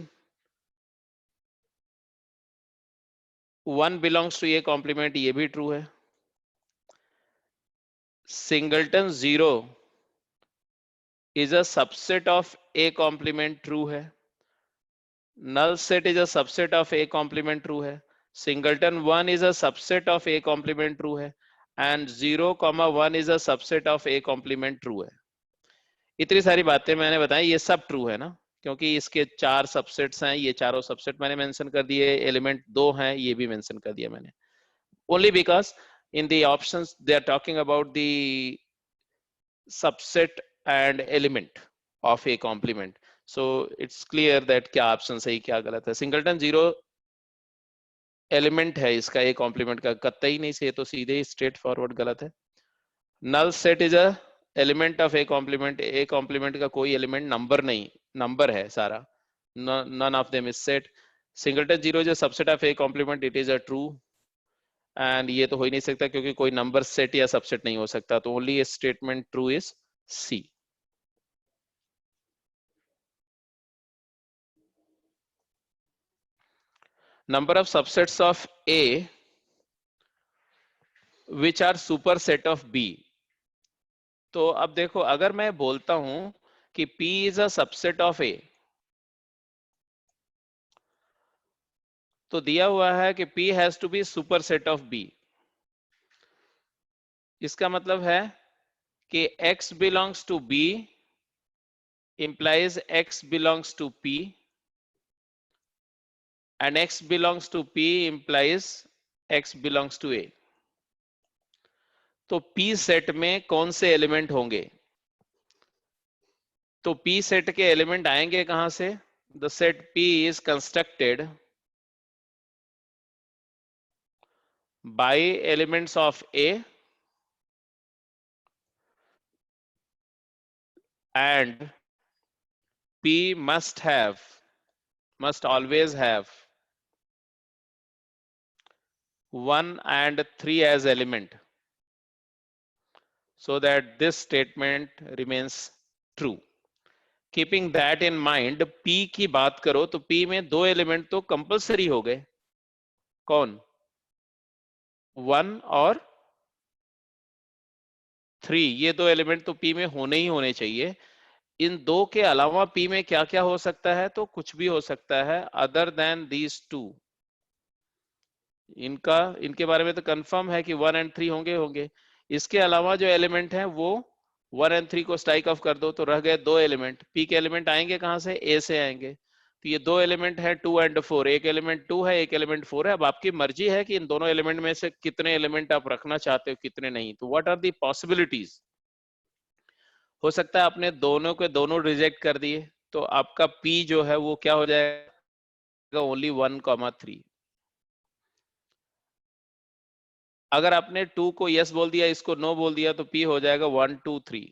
1 belongs to A complement, ये भी true है। Singleton 0 is a subset of A complement, true है। null set is a subset of A complement, true है। singleton 1 is a subset of A complement, true है। and 0,1 is a subset of A complement, true है। इतनी सारी बातें मैंने बताई, ये सब ट्रू है ना, क्योंकि इसके 4 सबसेट्स हैं, ये चारों सबसेट मैंने मेंशन कर दिए, एलिमेंट 2 हैं ये भी मेंशन कर दिया मैंने। only because in the options they are talking about the subset and element of A complement, so it's clear that क्या ऑप्शन सही क्या गलत है। सिंगलटन 0 एलिमेंट है इसका A complement का, कतई नहीं से, तो सीधे स्ट्रेट फॉरवर्ड गलत है। null set is a element of A complement, A complement का कोई एलिमेंट नंबर नहीं, नंबर है सारा, none of them is set। singleton 0 is a subset of A complement, it is a true। And ये तो हो ही नहीं सकता क्योंकि कोई नंबर सेट या सबसेट नहीं हो सकता, तो only statement true is C. Number of subsets of A which are super set of B. तो अब देखो, अगर मैं बोलता हूं कि P is a subset of A, तो दिया हुआ है कि P has to be super set of B। इसका मतलब है कि X belongs to B implies X belongs to P and X belongs to P implies X belongs to A। तो P सेट में कौन से एलिमेंट होंगे? तो P सेट के एलिमेंट आएंगे कहां से? The set P is constructed by elements of A and P must always have 1 and 3 as element, so that this statement remains true. Keeping that in mind, P की बात करो तो P में दो एलिमेंट तो कंपलसरी हो गए। कौन? 1 और 3, ये दो एलिमेंट तो P में होने ही होने चाहिए। इन दो के अलावा P में क्या क्या हो सकता है? तो कुछ भी हो सकता है अदर देन दीज टू। इनके बारे में तो कंफर्म है कि 1 एंड 3 होंगे। इसके अलावा जो एलिमेंट हैं वो 1 एंड 3 को स्ट्राइक ऑफ कर दो तो रह गए दो एलिमेंट। P के एलिमेंट आएंगे कहां से? A से आएंगे। तो ये दो एलिमेंट है 2 एंड 4, एक एलिमेंट 2 है, एक एलिमेंट 4 है। अब आपकी मर्जी है कि इन दोनों एलिमेंट में से कितने एलिमेंट आप रखना चाहते हो, कितने नहीं। तो व्हाट आर दी पॉसिबिलिटीज? हो सकता है आपने दोनों के दोनों रिजेक्ट कर दिए, तो आपका P जो है वो क्या हो जाएगा? ओनली 1,3। अगर आपने 2 को यस बोल दिया, इसको नो बोल दिया, तो P हो जाएगा 1 2 3।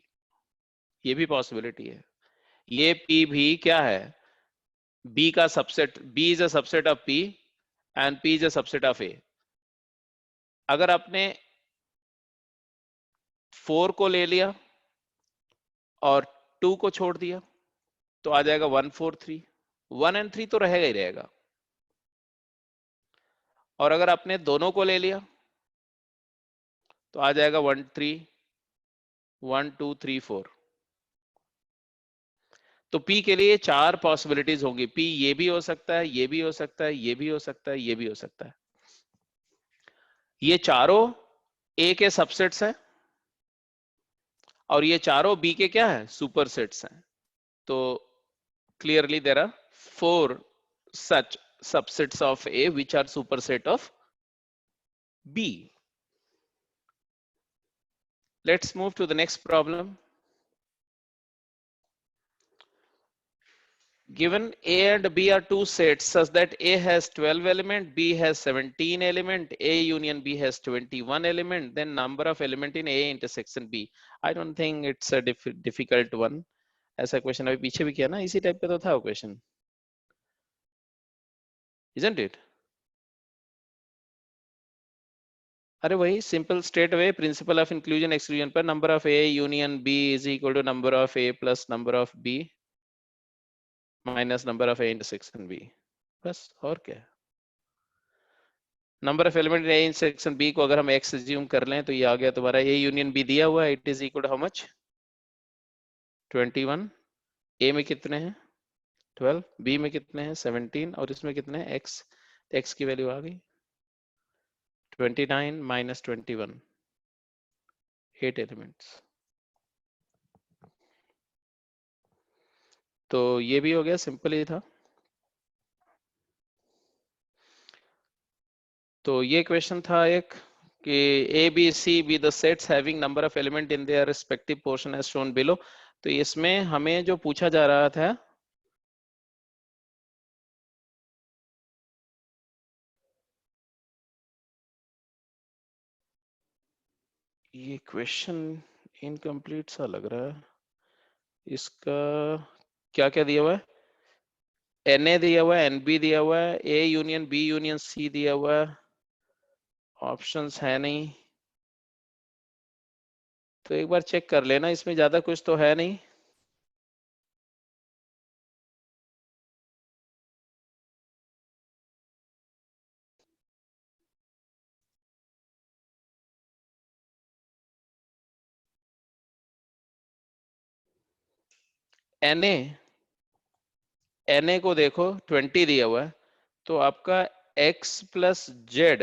ये भी पॉसिबिलिटी है। ये P भी क्या है? B का subset. B is a subset of P and P is a subset of A। अगर आपने 4 को ले लिया और 2 को छोड़ दिया तो आ जाएगा 1 4 3। 1 एंड 3 तो रहेगा ही रहेगा। और अगर आपने दोनों को ले लिया तो आ जाएगा 1 3 1 2 3 4। तो P के लिए 4 पॉसिबिलिटीज होंगी। P ये भी हो सकता है, ये भी हो सकता है, ये भी हो सकता है, ये भी हो सकता है। ये चारों A के सबसेट्स हैं और ये चारों B के क्या है? सुपर सेट्स हैं। तो clearly there are 4 such subsets of A which are superset of B. Let's move to the next problem. Given A and B are two sets such that A has 12 element, B has 17 element, A union B has 21 element, then number of element in A intersection B. I don't think it's a difficult one. ऐसा question अभी पीछे भी किया ना, इसी type पे तो था क्वेश्चन, isn't it? अरे वही simple straight away principle of inclusion exclusion पर number of A union B is equal to number of A plus number of B minus number of A intersection B. बस और क्या। Number of element A intersection B को अगर हम x assume कर लें तो ये आ गया तुम्हारा ए यूनियन बी दिया हुआ है, it is equal to how much? 21। A में कितने हैं? 12। बी में कितने हैं? 17। और इसमें कितने हैं? एक्स। एक्स की वैल्यू आ गई 29 माइनस 21, 8 एलिमेंट्स। तो ये भी हो गया, सिंपल ही था। तो ये क्वेश्चन था एक कि A B C be the sets having number of element in their respective portion as shown below. तो इसमें हमें जो पूछा जा रहा था ये क्वेश्चन इनकम्प्लीट सा लग रहा है। इसका क्या क्या दिया हुआ है? एन ए दिया हुआ है, एन बी दिया हुआ है, A union B union C दिया हुआ है, ऑप्शंस है नहीं, तो एक बार चेक कर लेना, इसमें ज्यादा कुछ तो है नहीं। Na को देखो 20 दिया हुआ है, तो आपका x plus Z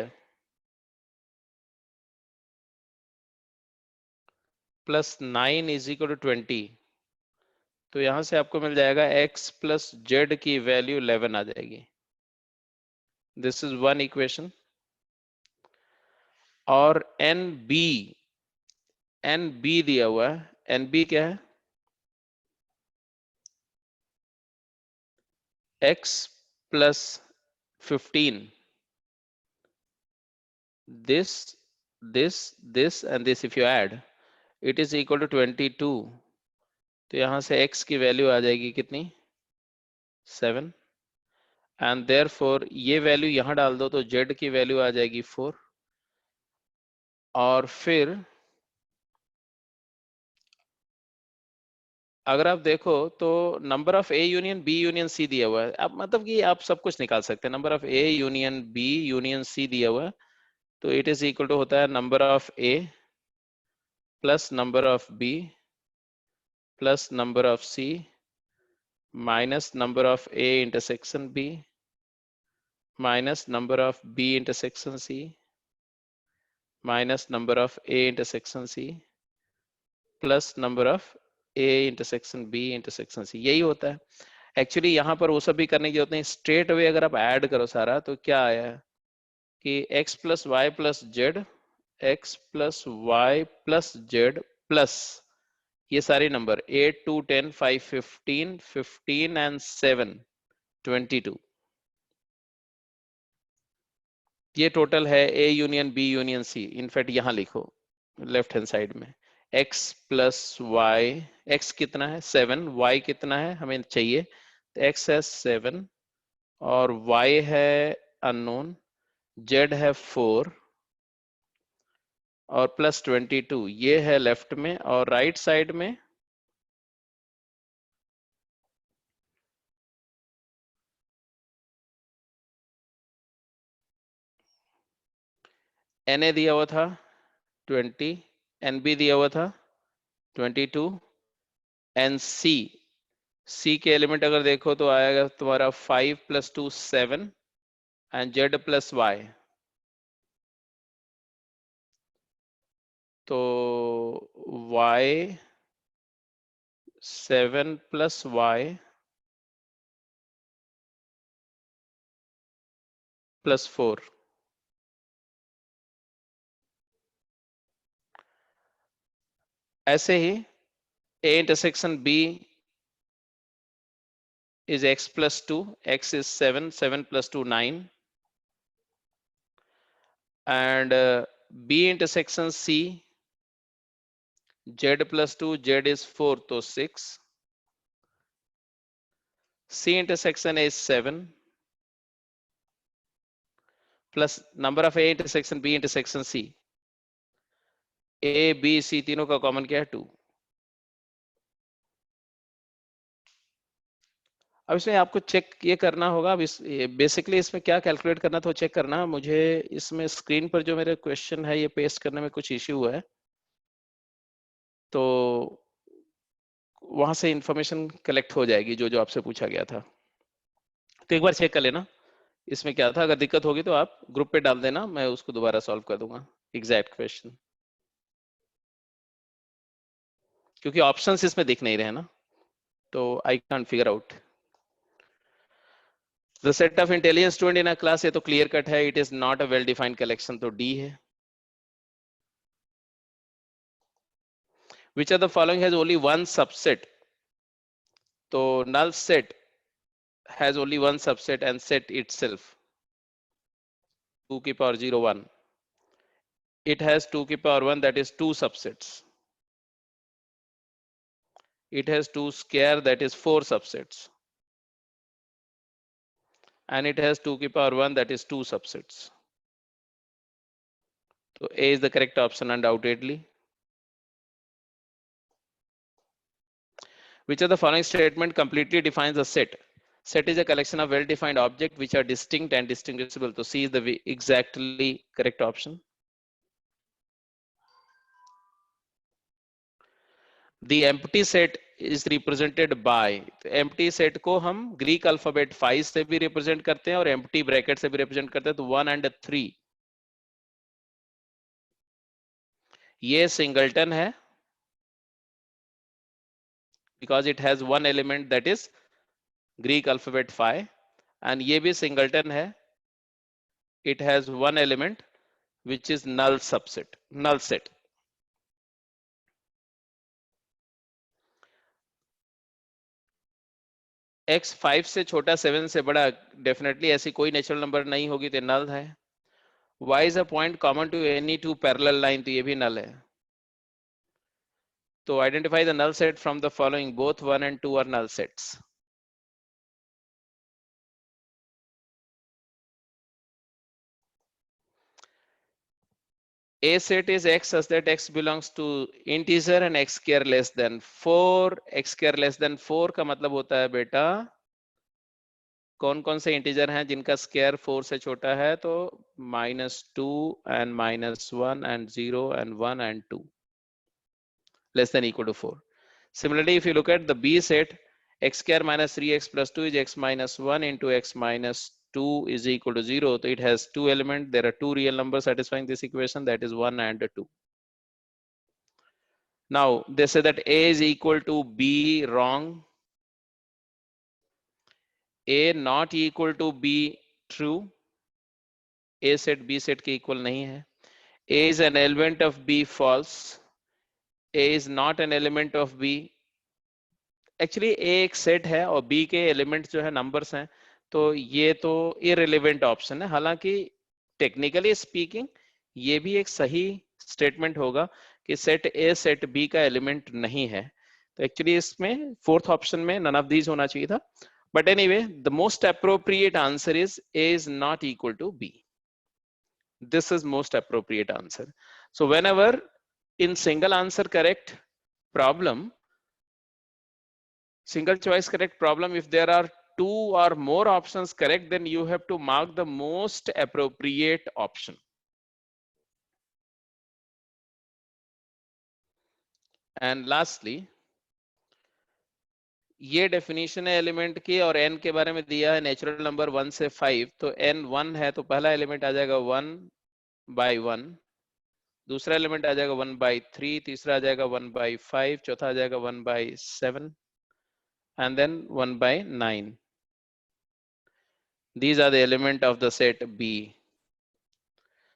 plus 9 is equal to 20। तो यहां से आपको मिल जाएगा x प्लस जेड की वैल्यू 11 आ जाएगी। This is one equation. और एन बी दिया हुआ है, एन बी क्या है, x प्लस 15, this this and this if you add, it is equal to 22। तो यहां से x की वैल्यू आ जाएगी कितनी, 7। एंड देयरफॉर ये वैल्यू यहां डाल दो तो z की वैल्यू आ जाएगी 4। और फिर अगर आप देखो तो number of A union B union C दिया हुआ है। अब मतलब कि आप सब कुछ निकाल सकते हैं, number of A union B union C दिया हुआ है, तो इट इज इक्वल टू होता है number of A plus number of B plus number of C minus number of A intersection B minus number of B intersection C minus number of A intersection C plus number of A intersection B intersection C. यही होता है actually. यहाँ पर वो सब भी करने की जरूरत नहीं, स्ट्रेट अवे अगर आप ऐड करो सारा तो क्या आया कि x plus Y plus Z, X plus Y plus Z plus ये सारे नंबर 8 2 10 5 15 15 एंड 7 22। ये टोटल है A union B union C. In fact यहाँ लिखो लेफ्ट हैंड साइड में x प्लस वाई, एक्स कितना है 7, y कितना है हमें चाहिए, तो x है 7 और y है अननोन, z है 4 और प्लस 22 ये है लेफ्ट में। और राइट साइड में Na दिया हुआ था 20, Nb दिया हुआ था 22, C के एलिमेंट अगर देखो तो आएगा तुम्हारा 5 plus 2 7 and Z plus Y। तो Y 7 प्लस Y प्लस 4। ऐसे ही A intersection B is x plus 2, x is 7, 7 plus 2 9, and B intersection C, z plus 2, z is 4 तो 6, C intersection is 7 plus number of A intersection B intersection C, A B C तीनों का common क्या है 2। अब इसमें आपको check ये करना होगा, अब इस बेसिकली इसमें क्या कैलकुलेट करना था चेक करना। मुझे इसमें स्क्रीन पर जो मेरे क्वेश्चन है ये पेस्ट करने में कुछ इश्यू है, तो वहां से इंफॉर्मेशन कलेक्ट हो जाएगी जो जो आपसे पूछा गया था। तो एक बार चेक कर लेना इसमें क्या था, अगर दिक्कत होगी तो आप ग्रुप पे डाल देना, मैं उसको दोबारा सॉल्व कर दूंगा एग्जैक्ट क्वेश्चन, क्योंकि ऑप्शंस इसमें दिख नहीं रहे ना, तो I can't figure out the set of intelligent student in a class. ये तो क्लियर कट है, it is not a well defined collection, तो डी है। Which are the following has only one subset, तो null set has only one subset and set itself 2 की power 0 1, it has 2 की power 1 that is 2 subsets, it has 2 square that is 4 subsets, and it has 2 की power 1 that is 2 subsets। तो A is the correct option undoubtedly. Which of the following statement completely defines a set? Set is a collection of well-defined objects which are distinct and distinguishable. So C is the exactly correct option. The empty set is represented by, empty set को हम Greek alphabet 5 से भी represent करते हैं और empty bracket से भी represent करते हैं. तो 1 and 3 ये singleton है because it has one element that is Greek alphabet 5, and ये भी singleton है, it has one element which is null subset, null set. x 5 से छोटा 7 से बड़ा, डेफिनेटली ऐसी कोई नेचुरल नंबर नहीं होगी तो नल है. y is a point common to any two parallel line, तो ये भी नल है. तो identify the null set from the following. Both 1 and 2 are null sets. A set is x such that x belongs to integer and x square less than 4. x square less than 4 का मतलब होता है बेटा कौन कौन से integer हैं जिनका स्क्वायर 4 से छोटा है. तो -2 and -1 and 0 and 1 and 2 less than equal to 4. Similarly, if you look at the B set, x square minus 3x plus 2 is x minus 1 into x minus 2 is equal to 0. So it has two elements. There are two real numbers satisfying this equation, that is 1 and 2. Now they say that A is equal to B. Wrong. A not equal to B. True. A set B set के equal नहीं है. A is an element of B. False. A is not an element of B. Actually A एक set है और B के element जो है numbers हैं, तो ये तो इररिलेवेंट ऑप्शन है. हालांकि टेक्निकली स्पीकिंग ये भी एक सही स्टेटमेंट होगा कि सेट ए सेट बी का एलिमेंट नहीं है. तो एक्चुअली इसमें फोर्थ ऑप्शन में नन ऑफ दीज होना चाहिए था. But anyway, the most appropriate answer is A is not equal to B. This is most appropriate answer. So whenever in single answer correct problem, single choice correct problem, if there are two or more options correct, then you have to mark the most appropriate option. And lastly, ये definition है element की और n के बारे में दिया है natural number 1 से 5. तो n 1 है तो पहला एलिमेंट आ जाएगा 1 by 1, दूसरा एलिमेंट आ जाएगा 1 by 3, तीसरा आ जाएगा 1 by 5, चौथा आ जाएगा 1 by 7 and then 1 by 9. These are the element of the set B.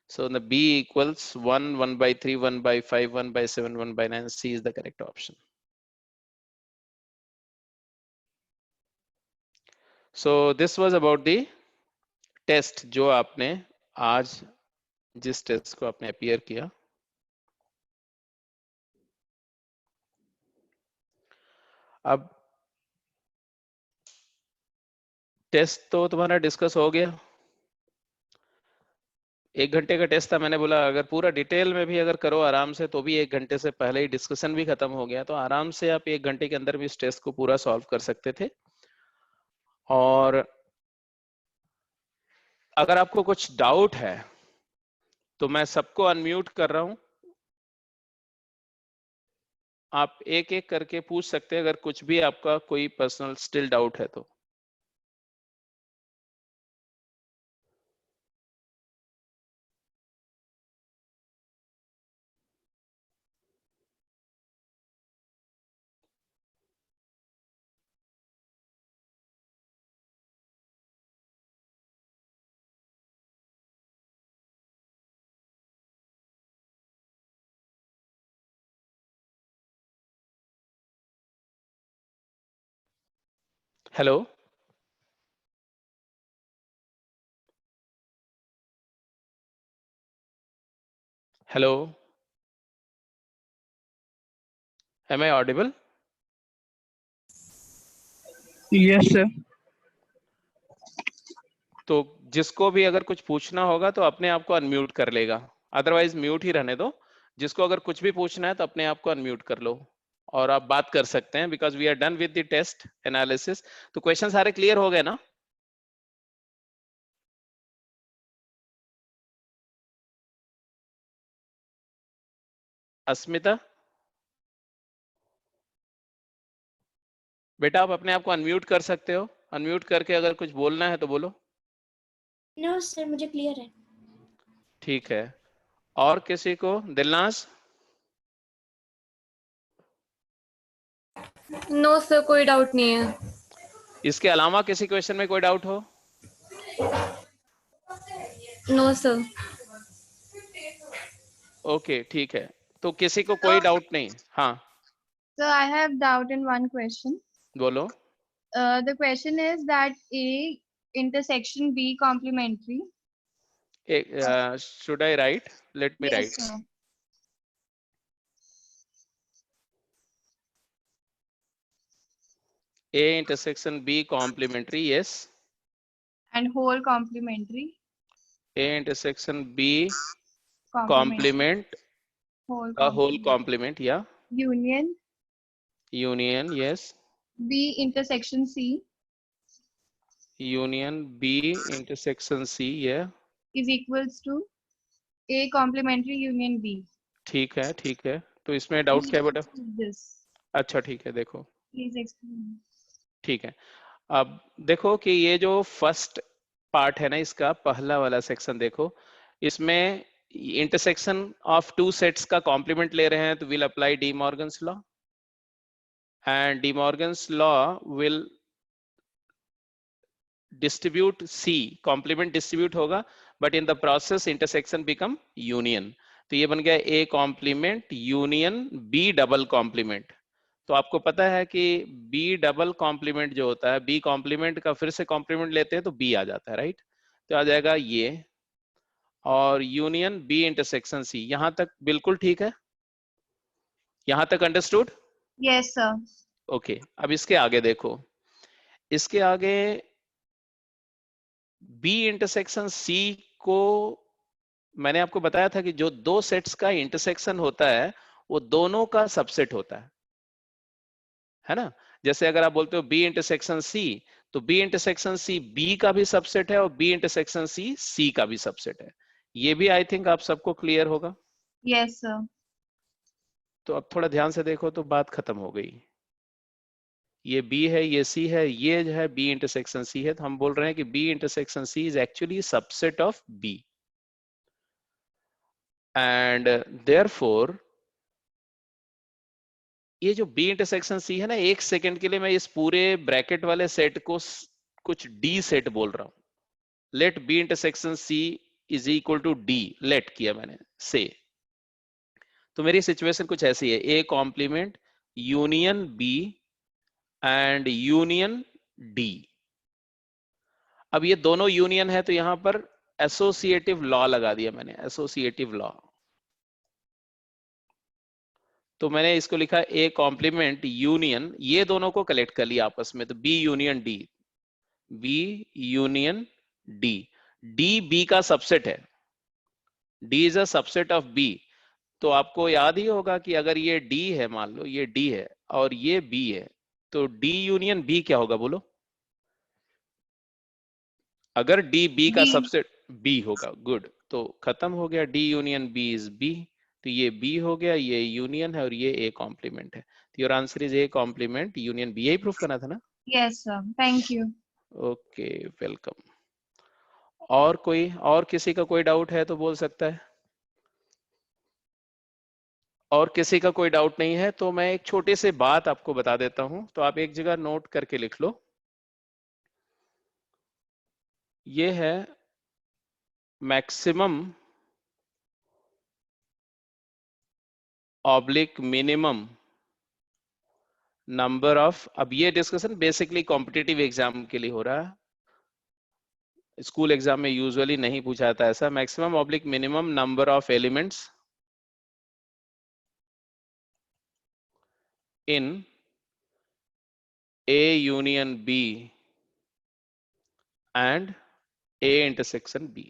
So the B equals 1, 1 by 3, 1 by 5, 1 by 7, 1 by 9. C is the correct option. So this was about the test जो आपने आज जिस test को आपने appear किया. अब test तो तुम्हारा डिस्कस हो गया. 1 घंटे का टेस्ट था. मैंने बोला अगर पूरा डिटेल में भी अगर करो आराम से तो भी 1 घंटे से पहले ही डिस्कशन भी खत्म हो गया. तो आराम से आप 1 घंटे के अंदर भी इस टेस्ट को पूरा सॉल्व कर सकते थे. और अगर आपको कुछ डाउट है तो मैं सबको अनम्यूट कर रहा हूं. आप एक एक करके पूछ सकते हैं अगर कुछ भी आपका कोई पर्सनल स्टिल डाउट है तो. Hello, hello, am I audible? Yes sir. तो जिसको भी अगर कुछ पूछना होगा तो अपने आप को अनम्यूट कर लेगा. अदरवाइज म्यूट ही रहने दो। जिसको अगर कुछ भी पूछना है तो अपने आप को अनम्यूट कर लो और आप बात कर सकते हैं, because we are done with the test analysis. तो क्वेश्चन सारे क्लियर हो गए ना? अस्मिता बेटा, आप अपने आप को अनम्यूट कर सकते हो। अनम्यूट करके अगर कुछ बोलना है तो बोलो। नो सर, मुझे क्लियर है। ठीक है, और किसी को? दिलनाज? नो सर, कोई डाउट नहीं है। इसके अलावा किसी क्वेश्चन में कोई डाउट हो? No sir. ओके ठीक है, तो किसी को कोई डाउट नहीं? हाँ So I have doubt in one question. बोलो। The question is that A intersection B complementary. Should I right? Let me Yes, right. sir. A intersection B complementary, yes. And whole complementary. A intersection B Complementary. complement Whole a whole complementary. complement, yeah. Union. Union, yes. B intersection C Union B intersection C, yeah. is equals to A complementary union B. ठीक है ठीक है, तो इसमें doubt क्या है बेटा? This. अच्छा ठीक है, देखो Please explain. ठीक है। अब देखो कि ये जो फर्स्ट पार्ट है ना, इसका पहला वाला सेक्शन देखो, इसमें इंटरसेक्शन ऑफ टू सेट्स का कॉम्प्लीमेंट ले रहे हैं, तो will apply De Morgan's law, and De Morgan's law will distribute C, complement distribute होगा, but in the process intersection become union. तो ये बन गया A complement union B double complement. तो आपको पता है कि B डबल कॉम्प्लीमेंट जो होता है, B कॉम्प्लीमेंट का फिर से कॉम्प्लीमेंट लेते हैं तो B आ जाता है, राइट? तो आ जाएगा ये, और यूनियन B इंटरसेक्शन C। यहां तक बिल्कुल ठीक है? यहां तक अंडरस्टूड? Yes, sir. ओके, अब इसके आगे देखो, इसके आगे B इंटरसेक्शन C को मैंने आपको बताया था कि जो दो सेट्स का इंटरसेक्शन होता है वो दोनों का सबसेट होता है ना? जैसे अगर आप बोलते हो B इंटरसेक्शन C, तो B इंटरसेक्शन C B का भी सबसेट है और B इंटरसेक्शन C C का भी सबसेट है। ये भी आई थिंक आप सबको क्लियर होगा। Yes, sir. तो अब थोड़ा ध्यान से देखो तो बात खत्म हो गई। ये B है, ये C है, ये जो है B इंटरसेक्शन C है, तो हम बोल रहे हैं कि B intersection C is actually subset of B, and therefore ये जो B इंटरसेक्शन C है ना, एक सेकंड के लिए मैं इस पूरे ब्रैकेट वाले सेट को कुछ D सेट बोल रहा हूं। Let B intersection C is equal to D, let किया मैंने से। तो मेरी सिचुएशन कुछ ऐसी है, A complement union B and union D। अब ये दोनों यूनियन है तो यहां पर एसोसिएटिव लॉ लगा दिया मैंने, एसोसिएटिव लॉ। तो मैंने इसको लिखा A कॉम्प्लीमेंट यूनियन, ये दोनों को कलेक्ट कर लिया आपस में, तो B union D, B union D। D B का सबसेट है, D is a subset of B। तो आपको याद ही होगा कि अगर ये D है, मान लो ये D है और ये B है, तो D यूनियन B क्या होगा बोलो? अगर D B का B. सबसेट B होगा, गुड, तो खत्म हो गया, D union B is B। तो ये B हो गया, ये यूनियन है और ये A कॉम्प्लीमेंट है। तो your answer is A complement union B। यही प्रूफ करना था ना? Yes, sir. Thank you. Okay welcome. और कोई, और किसी का कोई डाउट है तो बोल सकता है। और किसी का कोई डाउट नहीं है तो मैं एक छोटी सी बात आपको बता देता हूं, तो आप एक जगह नोट करके लिख लो। ये है maximum oblique minimum number of, अब ये डिस्कशन बेसिकली कॉम्पिटिटिव एग्जाम के लिए हो रहा है, स्कूल एग्जाम में यूजुअली नहीं पूछा जाता ऐसा। Maximum oblique minimum number of elements in A union B and A intersection B।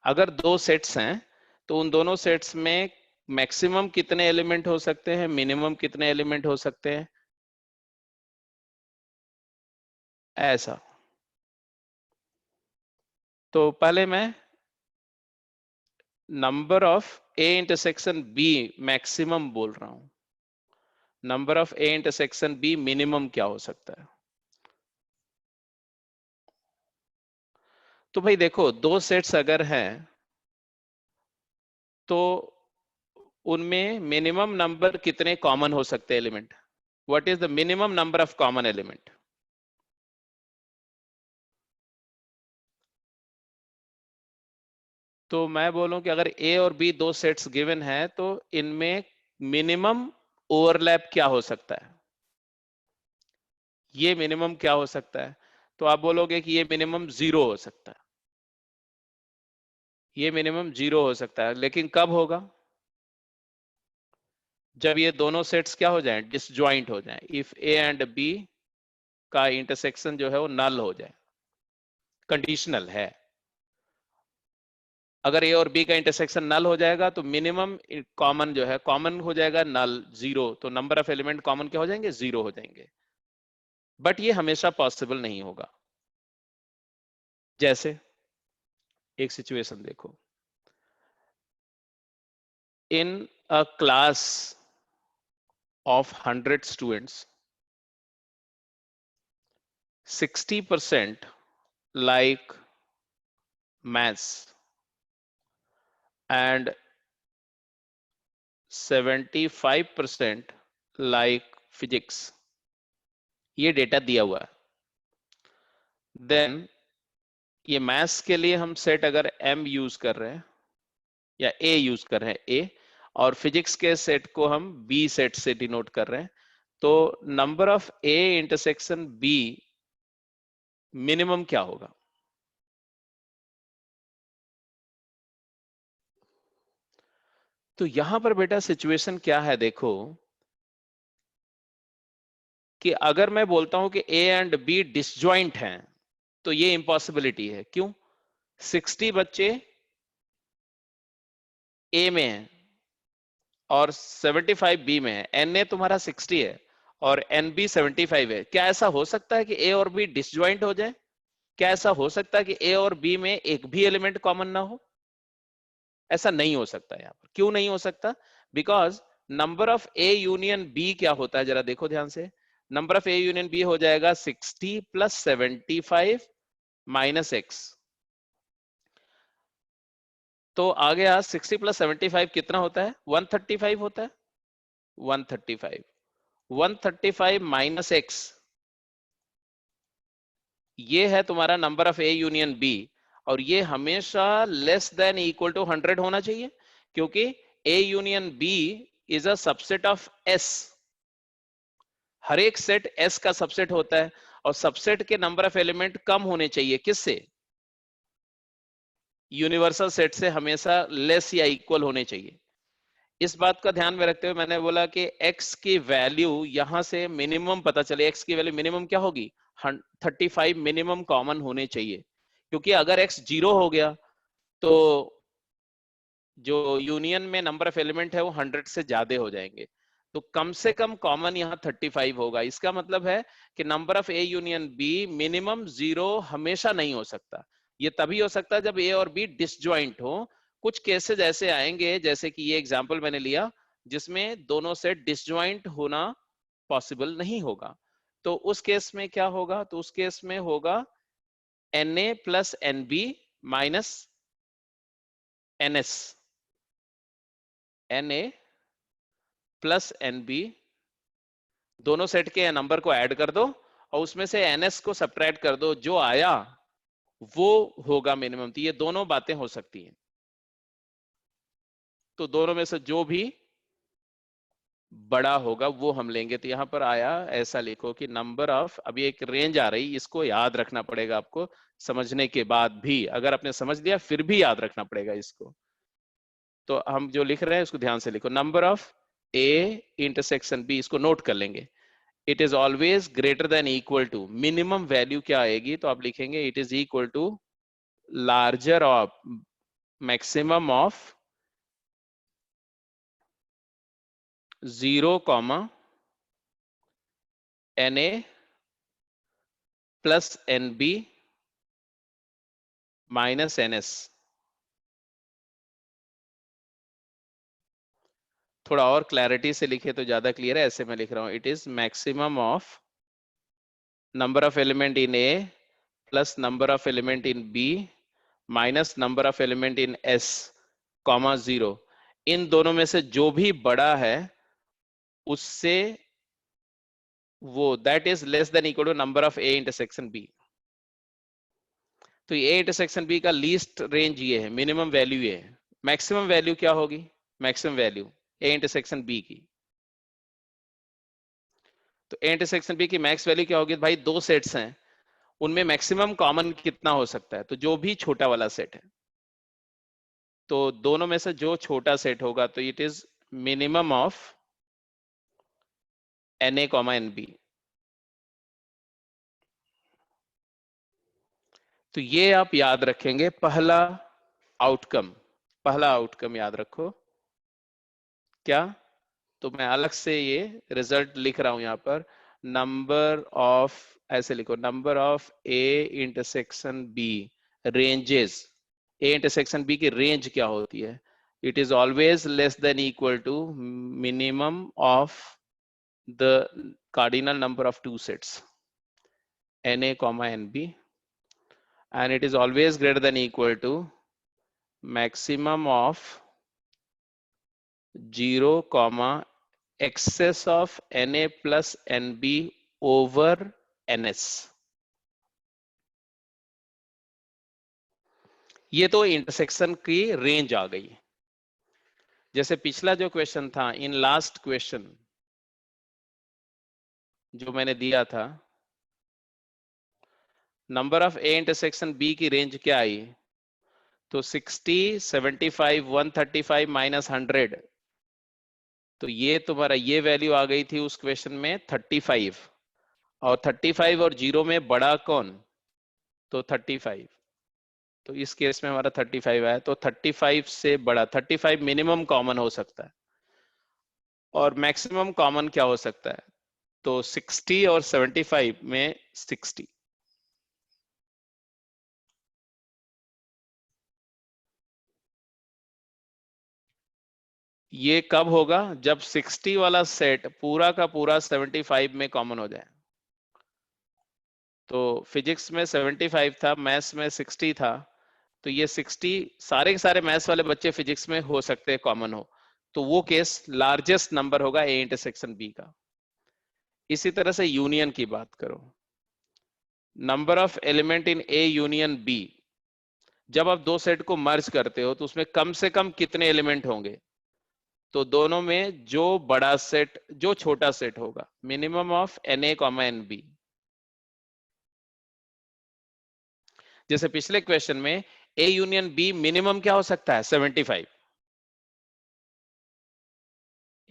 अगर दो सेट्स हैं तो उन दोनों सेट्स में मैक्सिमम कितने एलिमेंट हो सकते हैं, मिनिमम कितने एलिमेंट हो सकते हैं, ऐसा। तो पहले मैं number of A intersection B maximum बोल रहा हूं, number of A intersection B minimum क्या हो सकता है। तो भाई देखो, दो सेट्स अगर हैं तो उनमें मिनिमम नंबर कितने कॉमन हो सकते हैं element, what is the minimum number of common element. तो मैं बोलूं कि अगर ए और बी दो सेट्स गिवन है तो इनमें मिनिमम ओवरलैप क्या हो सकता है, ये मिनिमम क्या हो सकता है। तो आप बोलोगे कि ये मिनिमम 0 हो सकता है, ये मिनिमम 0 हो सकता है, लेकिन कब होगा, जब ये दोनों सेट्स क्या हो जाएं, डिसजॉइंट हो जाएं, इफ ए एंड बी का इंटरसेक्शन जो है वो नल हो जाए, कंडीशनल है। अगर ए और बी का इंटरसेक्शन नल हो जाएगा तो मिनिमम कॉमन जो है कॉमन हो जाएगा नल 0, तो नंबर ऑफ एलिमेंट कॉमन क्या हो जाएंगे, 0 हो जाएंगे। बट ये हमेशा पॉसिबल नहीं होगा। जैसे एक सिचुएशन देखो, इन a class of 100 students, 60% like maths and 75% like physics, ये डेटा दिया हुआ है। देन ये मैथ्स के लिए हम सेट अगर m यूज कर रहे हैं या a यूज कर रहे हैं a, और फिजिक्स के सेट को हम b सेट से डिनोट कर रहे हैं, तो number of a intersection b minimum क्या होगा। तो यहां पर बेटा सिचुएशन क्या है, देखो कि अगर मैं बोलता हूं कि ए एंड बी डिसजॉइंट हैं तो ये इम्पॉसिबिलिटी है। क्यों, 60 बच्चे ए में हैं और 75 बी में है, एन ए तुम्हारा 60 है और एन बी 75 है। क्या ऐसा हो सकता है कि ए और बी डिसजॉइंट हो जाए, क्या ऐसा हो सकता है कि ए और बी में एक भी एलिमेंट कॉमन ना हो, ऐसा नहीं हो सकता। यहाँ पर क्यों नहीं हो सकता, because number of A union B क्या होता है, जरा देखो ध्यान से, number of A union B हो जाएगा 60 + 75 - x। तो आ गया 60 + 75 कितना होता है, 135 होता है, 135 135 - x, ये है तुम्हारा number of A union B, और ये हमेशा लेस देन इक्वल टू 100 होना चाहिए, क्योंकि A union B is a subset of S. हर एक सेट एस का सबसेट होता है और सबसेट के नंबर ऑफ एलिमेंट कम होने चाहिए किससे, यूनिवर्सल सेट से हमेशा लेस या इक्वल होने चाहिए। इस बात का ध्यान में रखते हुए मैंने बोला कि x की वैल्यू यहां से मिनिमम पता चले, x की वैल्यू मिनिमम क्या होगी, 35 मिनिमम कॉमन होने चाहिए, क्योंकि अगर x 0 हो गया तो जो यूनियन में नंबर ऑफ एलिमेंट है वो 100 से ज्यादा हो जाएंगे। तो कम से कम कॉमन यहाँ 35 होगा। इसका मतलब है कि number of A union B minimum 0 हमेशा नहीं हो सकता। ये तभी हो सकता है जब ए और बी डिसजॉइंट हो। कुछ केसेस ऐसे आएंगे, जैसे कि ये एग्जांपल मैंने लिया जिसमें दोनों सेट डिसजॉइंट होना पॉसिबल नहीं होगा। तो उस केस में क्या होगा, तो उस केस में होगा Na + Nb - Ns, Na + Nb, दोनों सेट के नंबर को ऐड कर दो और उसमें से Ns को सब्ट्रैक्ट कर दो, जो आया वो होगा मिनिमम। तो ये दोनों बातें हो सकती हैं। तो दोनों में से जो भी बड़ा होगा वो हम लेंगे। तो यहां पर आया, ऐसा लिखो कि नंबर ऑफ, अभी एक रेंज आ रही, इसको याद रखना पड़ेगा आपको समझने के बाद भी, अगर आपने समझ लिया फिर भी याद रखना पड़ेगा इसको। तो हम जो लिख रहे हैं उसको ध्यान से लिखो, number of A intersection B, इसको नोट कर लेंगे। It is always greater than equal to, minimum value क्या आएगी, तो आप लिखेंगे it is equal to larger of maximum of 0, Na plus Nb minus Ns। थोड़ा और क्लैरिटी से लिखे तो ज्यादा क्लियर है, ऐसे मैं लिख रहा हूं, it is maximum of number of element in A plus number of element in B minus number of element in S comma 0। इन दोनों में से जो भी बड़ा है उससे वो that is less than equal to number of A intersection B. तो ए इंटरसेक्शन बी का लीस्ट रेंज ये है, मिनिमम वैल्यू ये है। मैक्सिमम वैल्यू क्या होगी? Maximum value A intersection B की। तो ए इंटरसेक्शन बी की मैक्स वैल्यू क्या होगी? भाई दो सेट्स हैं, उनमें मैक्सिमम कॉमन कितना हो सकता है? तो जो भी छोटा वाला सेट है, तो दोनों में से जो छोटा सेट होगा तो it is minimum of Na, Nb। तो ये आप याद रखेंगे, पहला आउटकम याद रखो क्या? तो मैं अलग से ये रिजल्ट लिख रहा हूं यहां पर, नंबर ऑफ, ऐसे लिखो, number of A intersection B ranges. A intersection B की रेंज क्या होती है? It is always less than equal to minimum of the cardinal number of two sets Na, Nb, and it is always greater than equal to maximum of 0, excess of Na plus Nb over Ns। ये तो intersection की range आ गई। जैसे पिछला जो question था, in last question जो मैंने दिया था, number of A intersection B की रेंज क्या आई? तो 60, 75, 135 माइनस 100। तो ये तुम्हारा ये वैल्यू आ गई थी उस क्वेश्चन में 35, और 35 और 0 में बड़ा कौन? तो 35। तो इस केस में हमारा 35 आया, तो 35 से बड़ा 35 मिनिमम कॉमन हो सकता है, और मैक्सिमम कॉमन क्या हो सकता है? तो 60 और 75 में 60। ये कब होगा? जब 60 वाला सेट पूरा का पूरा 75 में कॉमन हो जाए। तो फिजिक्स में 75 था, मैथ्स में 60 था, तो ये 60 सारे के सारे मैथ्स वाले बच्चे फिजिक्स में हो सकते हैं कॉमन हो, तो वो केस लार्जेस्ट नंबर होगा ए इंटरसेक्शन बी का। इसी तरह से यूनियन की बात करो, number of element in A union B, जब आप दो सेट को मर्ज करते हो तो उसमें कम से कम कितने एलिमेंट होंगे? तो दोनों में जो बड़ा सेट, जो छोटा सेट होगा, मिनिमम ऑफ Na, Nb। जैसे पिछले क्वेश्चन में ए यूनियन बी मिनिमम क्या हो सकता है? 75।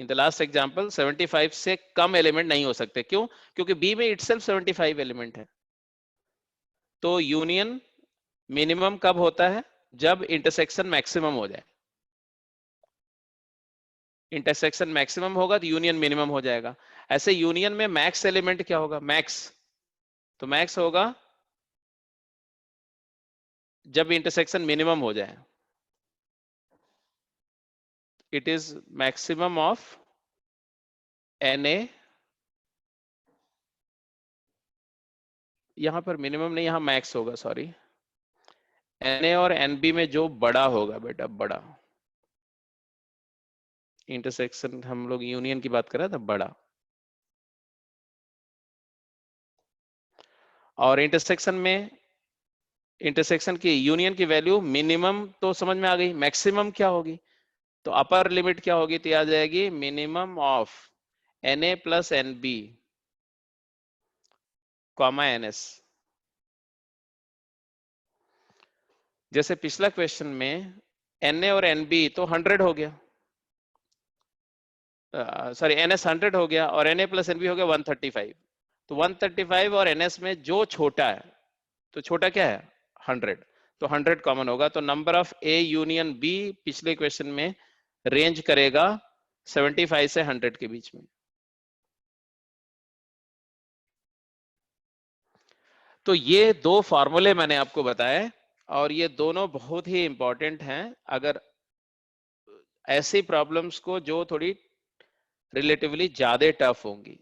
इन द लास्ट एग्जांपल 75 से कम एलिमेंट नहीं हो सकते। क्यों? क्योंकि बी में इटसेल्फ 75 एलिमेंट है। तो यूनियन मिनिमम कब होता है? जब इंटरसेक्शन मैक्सिमम हो जाए। इंटरसेक्शन मैक्सिमम होगा तो यूनियन मिनिमम हो जाएगा। ऐसे यूनियन में मैक्स एलिमेंट क्या होगा? मैक्स। तो मैक्स होगा जब इंटरसेक्शन मिनिमम हो जाए। It is maximum of Na, यहां पर मिनिमम नहीं, यहां मैक्स होगा, सॉरी। Na और Nb में जो बड़ा होगा बेटा, बड़ा इंटरसेक्शन, हम लोग यूनियन की बात कर रहे थे, बड़ा। और इंटरसेक्शन में, इंटरसेक्शन की यूनियन की वैल्यू मिनिमम तो समझ में आ गई, मैक्सिमम क्या होगी? तो अपर लिमिट क्या होगी? तो आ जाएगी minimum of Na plus Nb comma Ns। जैसे पिछला क्वेश्चन में Na और Nb तो 100 हो गया, सॉरी Ns 100 हो गया, और Na प्लस Nb हो गया 135। तो 135 और Ns में जो छोटा है, तो छोटा क्या है? 100। तो 100 कॉमन होगा। तो number of A union B पिछले क्वेश्चन में रेंज करेगा 75 से 100 के बीच में। तो ये दो फॉर्मूले मैंने आपको बताए और ये दोनों बहुत ही इंपॉर्टेंट हैं अगर ऐसी प्रॉब्लम्स को जो थोड़ी रिलेटिवली ज्यादा टफ होंगी।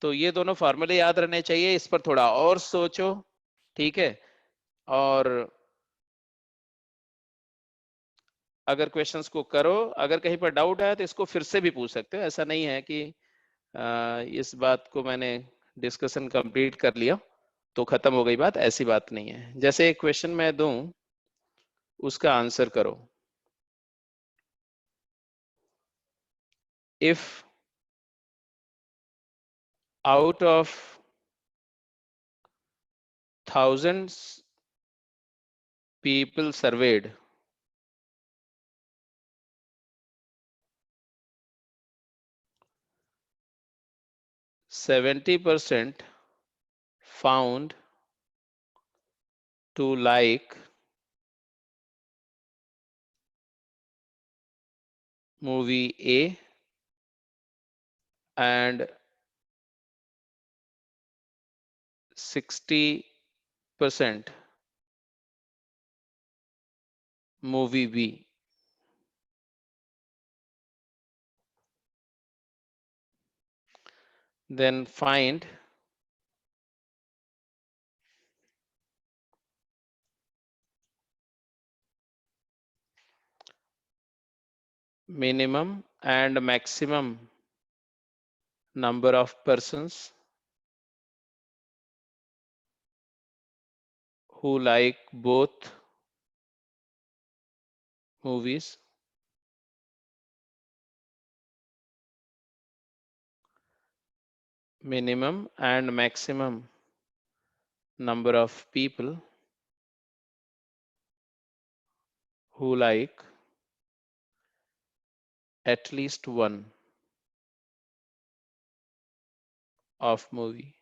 तो ये दोनों फॉर्मूले याद रहने चाहिए, इस पर थोड़ा और सोचो, ठीक है। और अगर क्वेश्चंस को करो, अगर कहीं पर डाउट आया तो इसको फिर से भी पूछ सकते हो। ऐसा नहीं है कि इस बात को मैंने डिस्कशन कंप्लीट कर लिया तो खत्म हो गई बात, ऐसी बात नहीं है। जैसे एक क्वेश्चन मैं दूं उसका आंसर करो। If out of thousands people surveyed, 70% found to like movie A and 60% movie B. Then find minimum and maximum number of persons who like both movies. Minimum and maximum number of people who like at least one of movie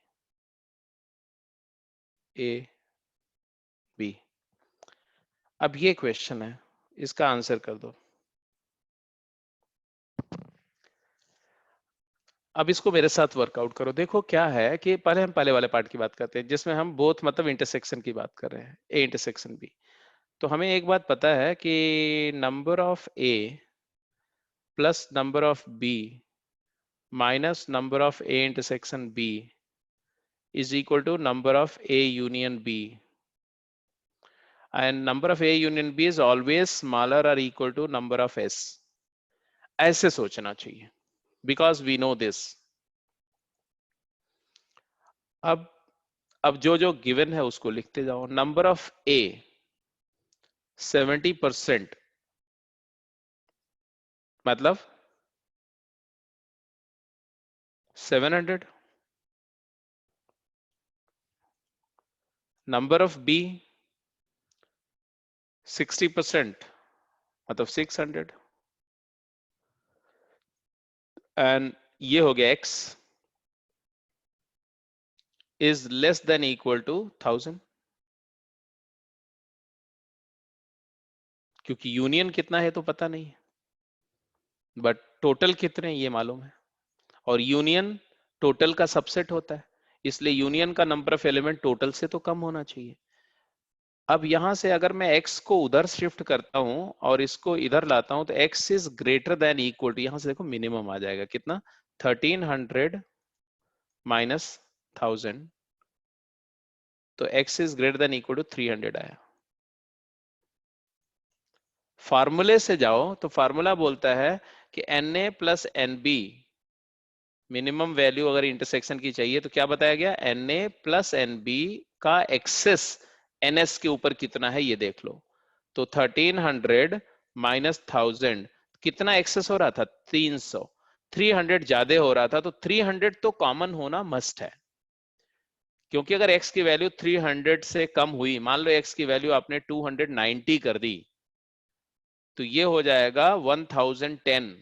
A, B. अब ये question है, इसका answer कर दो। अब इसको मेरे साथ वर्कआउट करो। देखो क्या है कि पहले हम पहले वाले पार्ट की बात करते हैं जिसमें हम बोथ मतलब इंटरसेक्शन की बात कर रहे हैं, ए इंटरसेक्शन बी। तो हमें एक बात पता है कि number of A plus number of B minus number of A intersection B is equal to number of A union B, and number of A union B is always smaller or equal to number of S. ऐसे सोचना चाहिए because we know this. अब जो जो given है उसको लिखते जाओ। नंबर ऑफ A 70% मतलब 700। नंबर ऑफ B 60% मतलब 600। एंड ये हो गया X is less than equal to 1000, क्योंकि यूनियन कितना है तो पता नहीं है, बट टोटल कितने ये मालूम है। और यूनियन टोटल का सबसेट होता है, इसलिए यूनियन का नंबर ऑफ एलिमेंट टोटल से तो कम होना चाहिए। अब यहां से अगर मैं x को उधर शिफ्ट करता हूं और इसको इधर लाता हूं तो x is greater than equal to, यहां से देखो मिनिमम आ जाएगा कितना, 1300 माइनस 1000, तो x is greater than equal to 300 आया। फार्मूले से जाओ तो फार्मूला बोलता है कि Na plus NB minimum value अगर इंटरसेक्शन की चाहिए तो क्या बताया गया, Na प्लस NB का एक्सेस NS के ऊपर कितना है ये देख लो। तो 1300 माइनस 1000 कितना एक्सेस हो रहा था, 300। 300 ज्यादा हो रहा था तो 300 तो कॉमन होना मस्ट है, क्योंकि अगर x की वैल्यू 300 से कम हुई, मान लो x की वैल्यू आपने 290 कर दी, तो ये हो जाएगा 1010।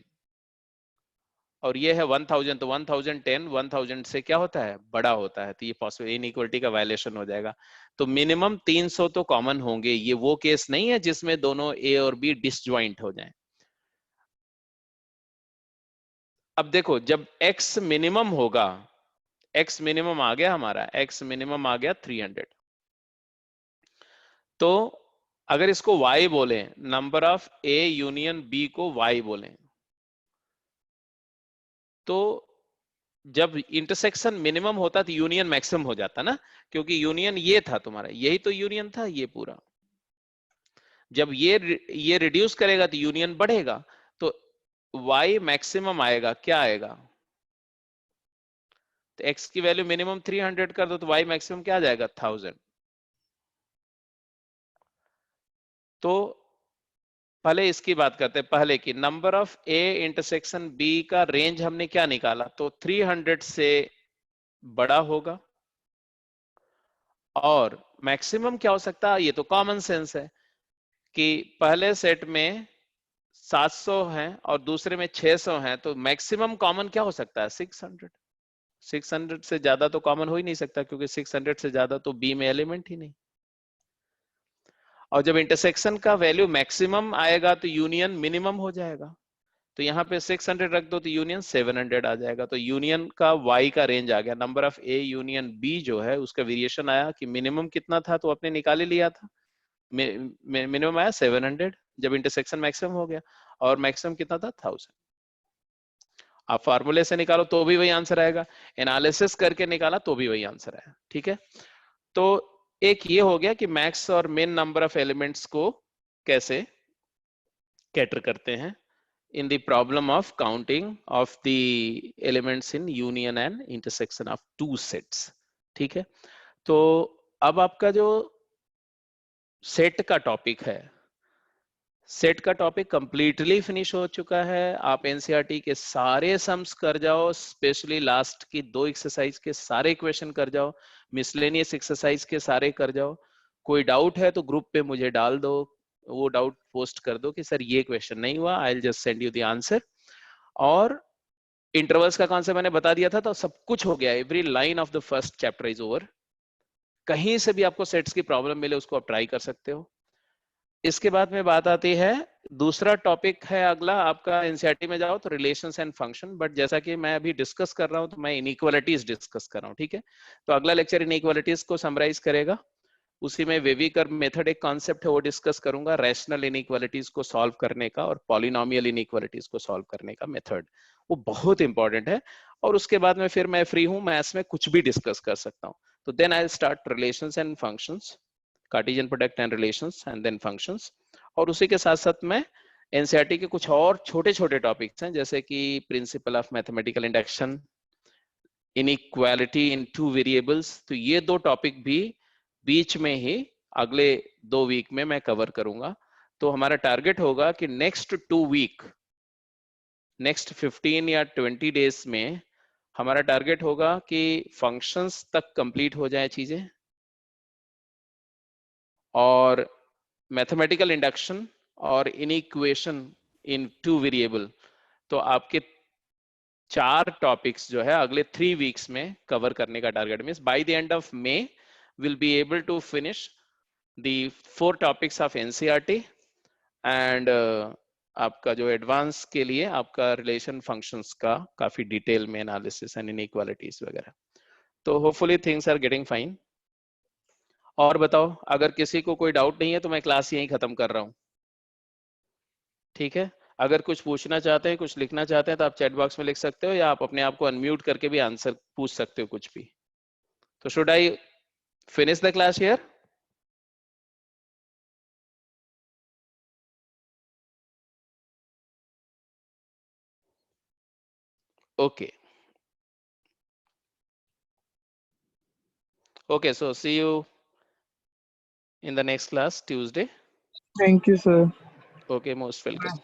और ये है 1000, तो 1010 1000 से क्या होता है, बड़ा होता है, तो ये पॉसिबल इनइक्वालिटी का वायलेशन हो जाएगा। तो मिनिमम 300 तो कॉमन होंगे। ये वो केस नहीं है जिसमें दोनों ए और बी डिसजॉइंट हो जाएं। अब देखो, जब x मिनिमम होगा, x मिनिमम आ गया हमारा, x मिनिमम आ गया 300, तो अगर इसको y बोले, number of a union b को y बोले, तो जब इंटरसेक्शन मिनिमम होता तो यूनियन मैक्सिमम हो जाता ना, क्योंकि यूनियन ये था तुम्हारा, यही तो यूनियन था ये पूरा। जब ये रिड्यूस करेगा तो यूनियन बढ़ेगा, तो y मैक्सिमम आएगा, क्या आएगा, तो x की वैल्यू मिनिमम 300 कर दो तो y मैक्सिमम क्या आ जाएगा, 1000। तो पहले इसकी बात करते हैं, पहले की number of a intersection b का रेंज हमने क्या निकाला, तो 300 से बड़ा होगा। और मैक्सिमम क्या हो सकता है, ये तो कॉमन सेंस है कि पहले सेट में 700 है और दूसरे में 600 है, तो मैक्सिमम कॉमन क्या हो सकता है, 600। 600 से ज्यादा तो कॉमन हो ही नहीं सकता, क्योंकि 600 से ज्यादा तो बी में एलिमेंट ही नहीं। और जब इंटरसेक्शन का वैल्यू मैक्सिमम आएगा तो यूनियन मिनिमम हो जाएगा, तो यहाँ पे 600 रख दो तो यूनियन 700 आ जाएगा। तो यूनियन का y का रेंज आ गया, number of a union b जो है उसका वेरिएशन आया कि मिनिमम कितना था तो आपने निकाल ही लिया था, मिनिमम आया 700 जब इंटरसेक्शन मैक्सिमम हो गया, और मैक्सिमम कितना था 1000। आप फार्मूले से निकालो तो भी वही आंसर आएगा, एनालिसिस करके निकाला तो भी वही आंसर आया, ठीक है। तो एक ये हो गया कि मैक्स और मिन नंबर ऑफ एलिमेंट्स को कैसे कैटर करते हैं in the problem of counting of the elements in union and intersection of two sets, ठीक है। तो अब आपका जो सेट का टॉपिक है, सेट का टॉपिक कंप्लीटली फिनिश हो चुका है। आप एनसीईआरटी के सारे सम्स कर जाओ, स्पेशली लास्ट की 2 एक्सरसाइज के सारे क्वेश्चन कर जाओ, मिसलेनियस एक्सरसाइज के सारे कर जाओ। कोई डाउट है तो ग्रुप पे मुझे डाल दो, वो डाउट पोस्ट कर दो कि सर ये क्वेश्चन नहीं हुआ, I will just send you the answer. और इंटरवल्स का कॉन्सेप्ट मैंने बता दिया था, तो सब कुछ हो गया, every line of the first chapter is over. कहीं से भी आपको सेट्स की प्रॉब्लम मिले उसको आप ट्राई कर सकते हो। इसके बाद में बात आती है, दूसरा टॉपिक है अगला आपका, एनसीईआरटी में जाओ तो रिलेशंस एंड फंक्शन, बट जैसा कि मैं अभी डिस्कस कर रहा हूं तो मैं इनइक्वालिटीज डिस्कस कर रहा हूं, ठीक है। तो अगला लेक्चर इनइक्वालिटीज को समराइज करेगा, उसी में वेवी कर्व मेथड एक कॉन्सेप्ट है वो डिस्कस करूंगा, रैशनल इनइक्वालिटीज को सॉल्व करने का और पॉलिनोमियल इनइक्वालिटीज को सॉल्व करने का मेथड, वो बहुत इंपॉर्टेंट है। और उसके बाद में फिर मैं फ्री हूं, मैथ्स में कुछ भी डिस्कस कर सकता हूं। तो then I will start relations and functions, cartesian product and relations and then functions. और उसी के साथ साथ में एनसीईआरटी के कुछ और छोटे छोटे टॉपिक्स हैं, जैसे कि principle of mathematical induction, inequality in 2 variables, तो ये 2 टॉपिक भी बीच में ही अगले 2 वीक में मैं कवर करूंगा। तो हमारा टारगेट होगा कि नेक्स्ट 2 वीक, नेक्स्ट 15 या 20 डेज में हमारा टारगेट होगा कि फंक्शंस तक कंप्लीट हो जाए चीजें, और मैथमेटिकल इंडक्शन और इनइक्वेशन इन 2 वेरिएबल, तो आपके 4 टॉपिक्स जो है अगले 3 वीक्स में कवर करने का target. Means by the end of May will be able to finish the 4 topics of NCERT and आपका जो एडवांस के लिए आपका रिलेशन फंक्शंस का काफी डिटेल में एनालिसिस एंड इनइक्वालिटीज वगैरह। तो hopefully things are getting fine. और बताओ, अगर किसी को कोई डाउट नहीं है तो मैं क्लास यहीं खत्म कर रहा हूँ, ठीक है। अगर कुछ पूछना चाहते हैं, कुछ लिखना चाहते हैं तो आप चैट बॉक्स में लिख सकते हो, या आप अपने आप को अनम्यूट करके भी आंसर पूछ सकते हो कुछ भी। तो should I finish the class here? Okay. Okay, so see you in the next class Tuesday. Thank you, sir. Okay, most welcome.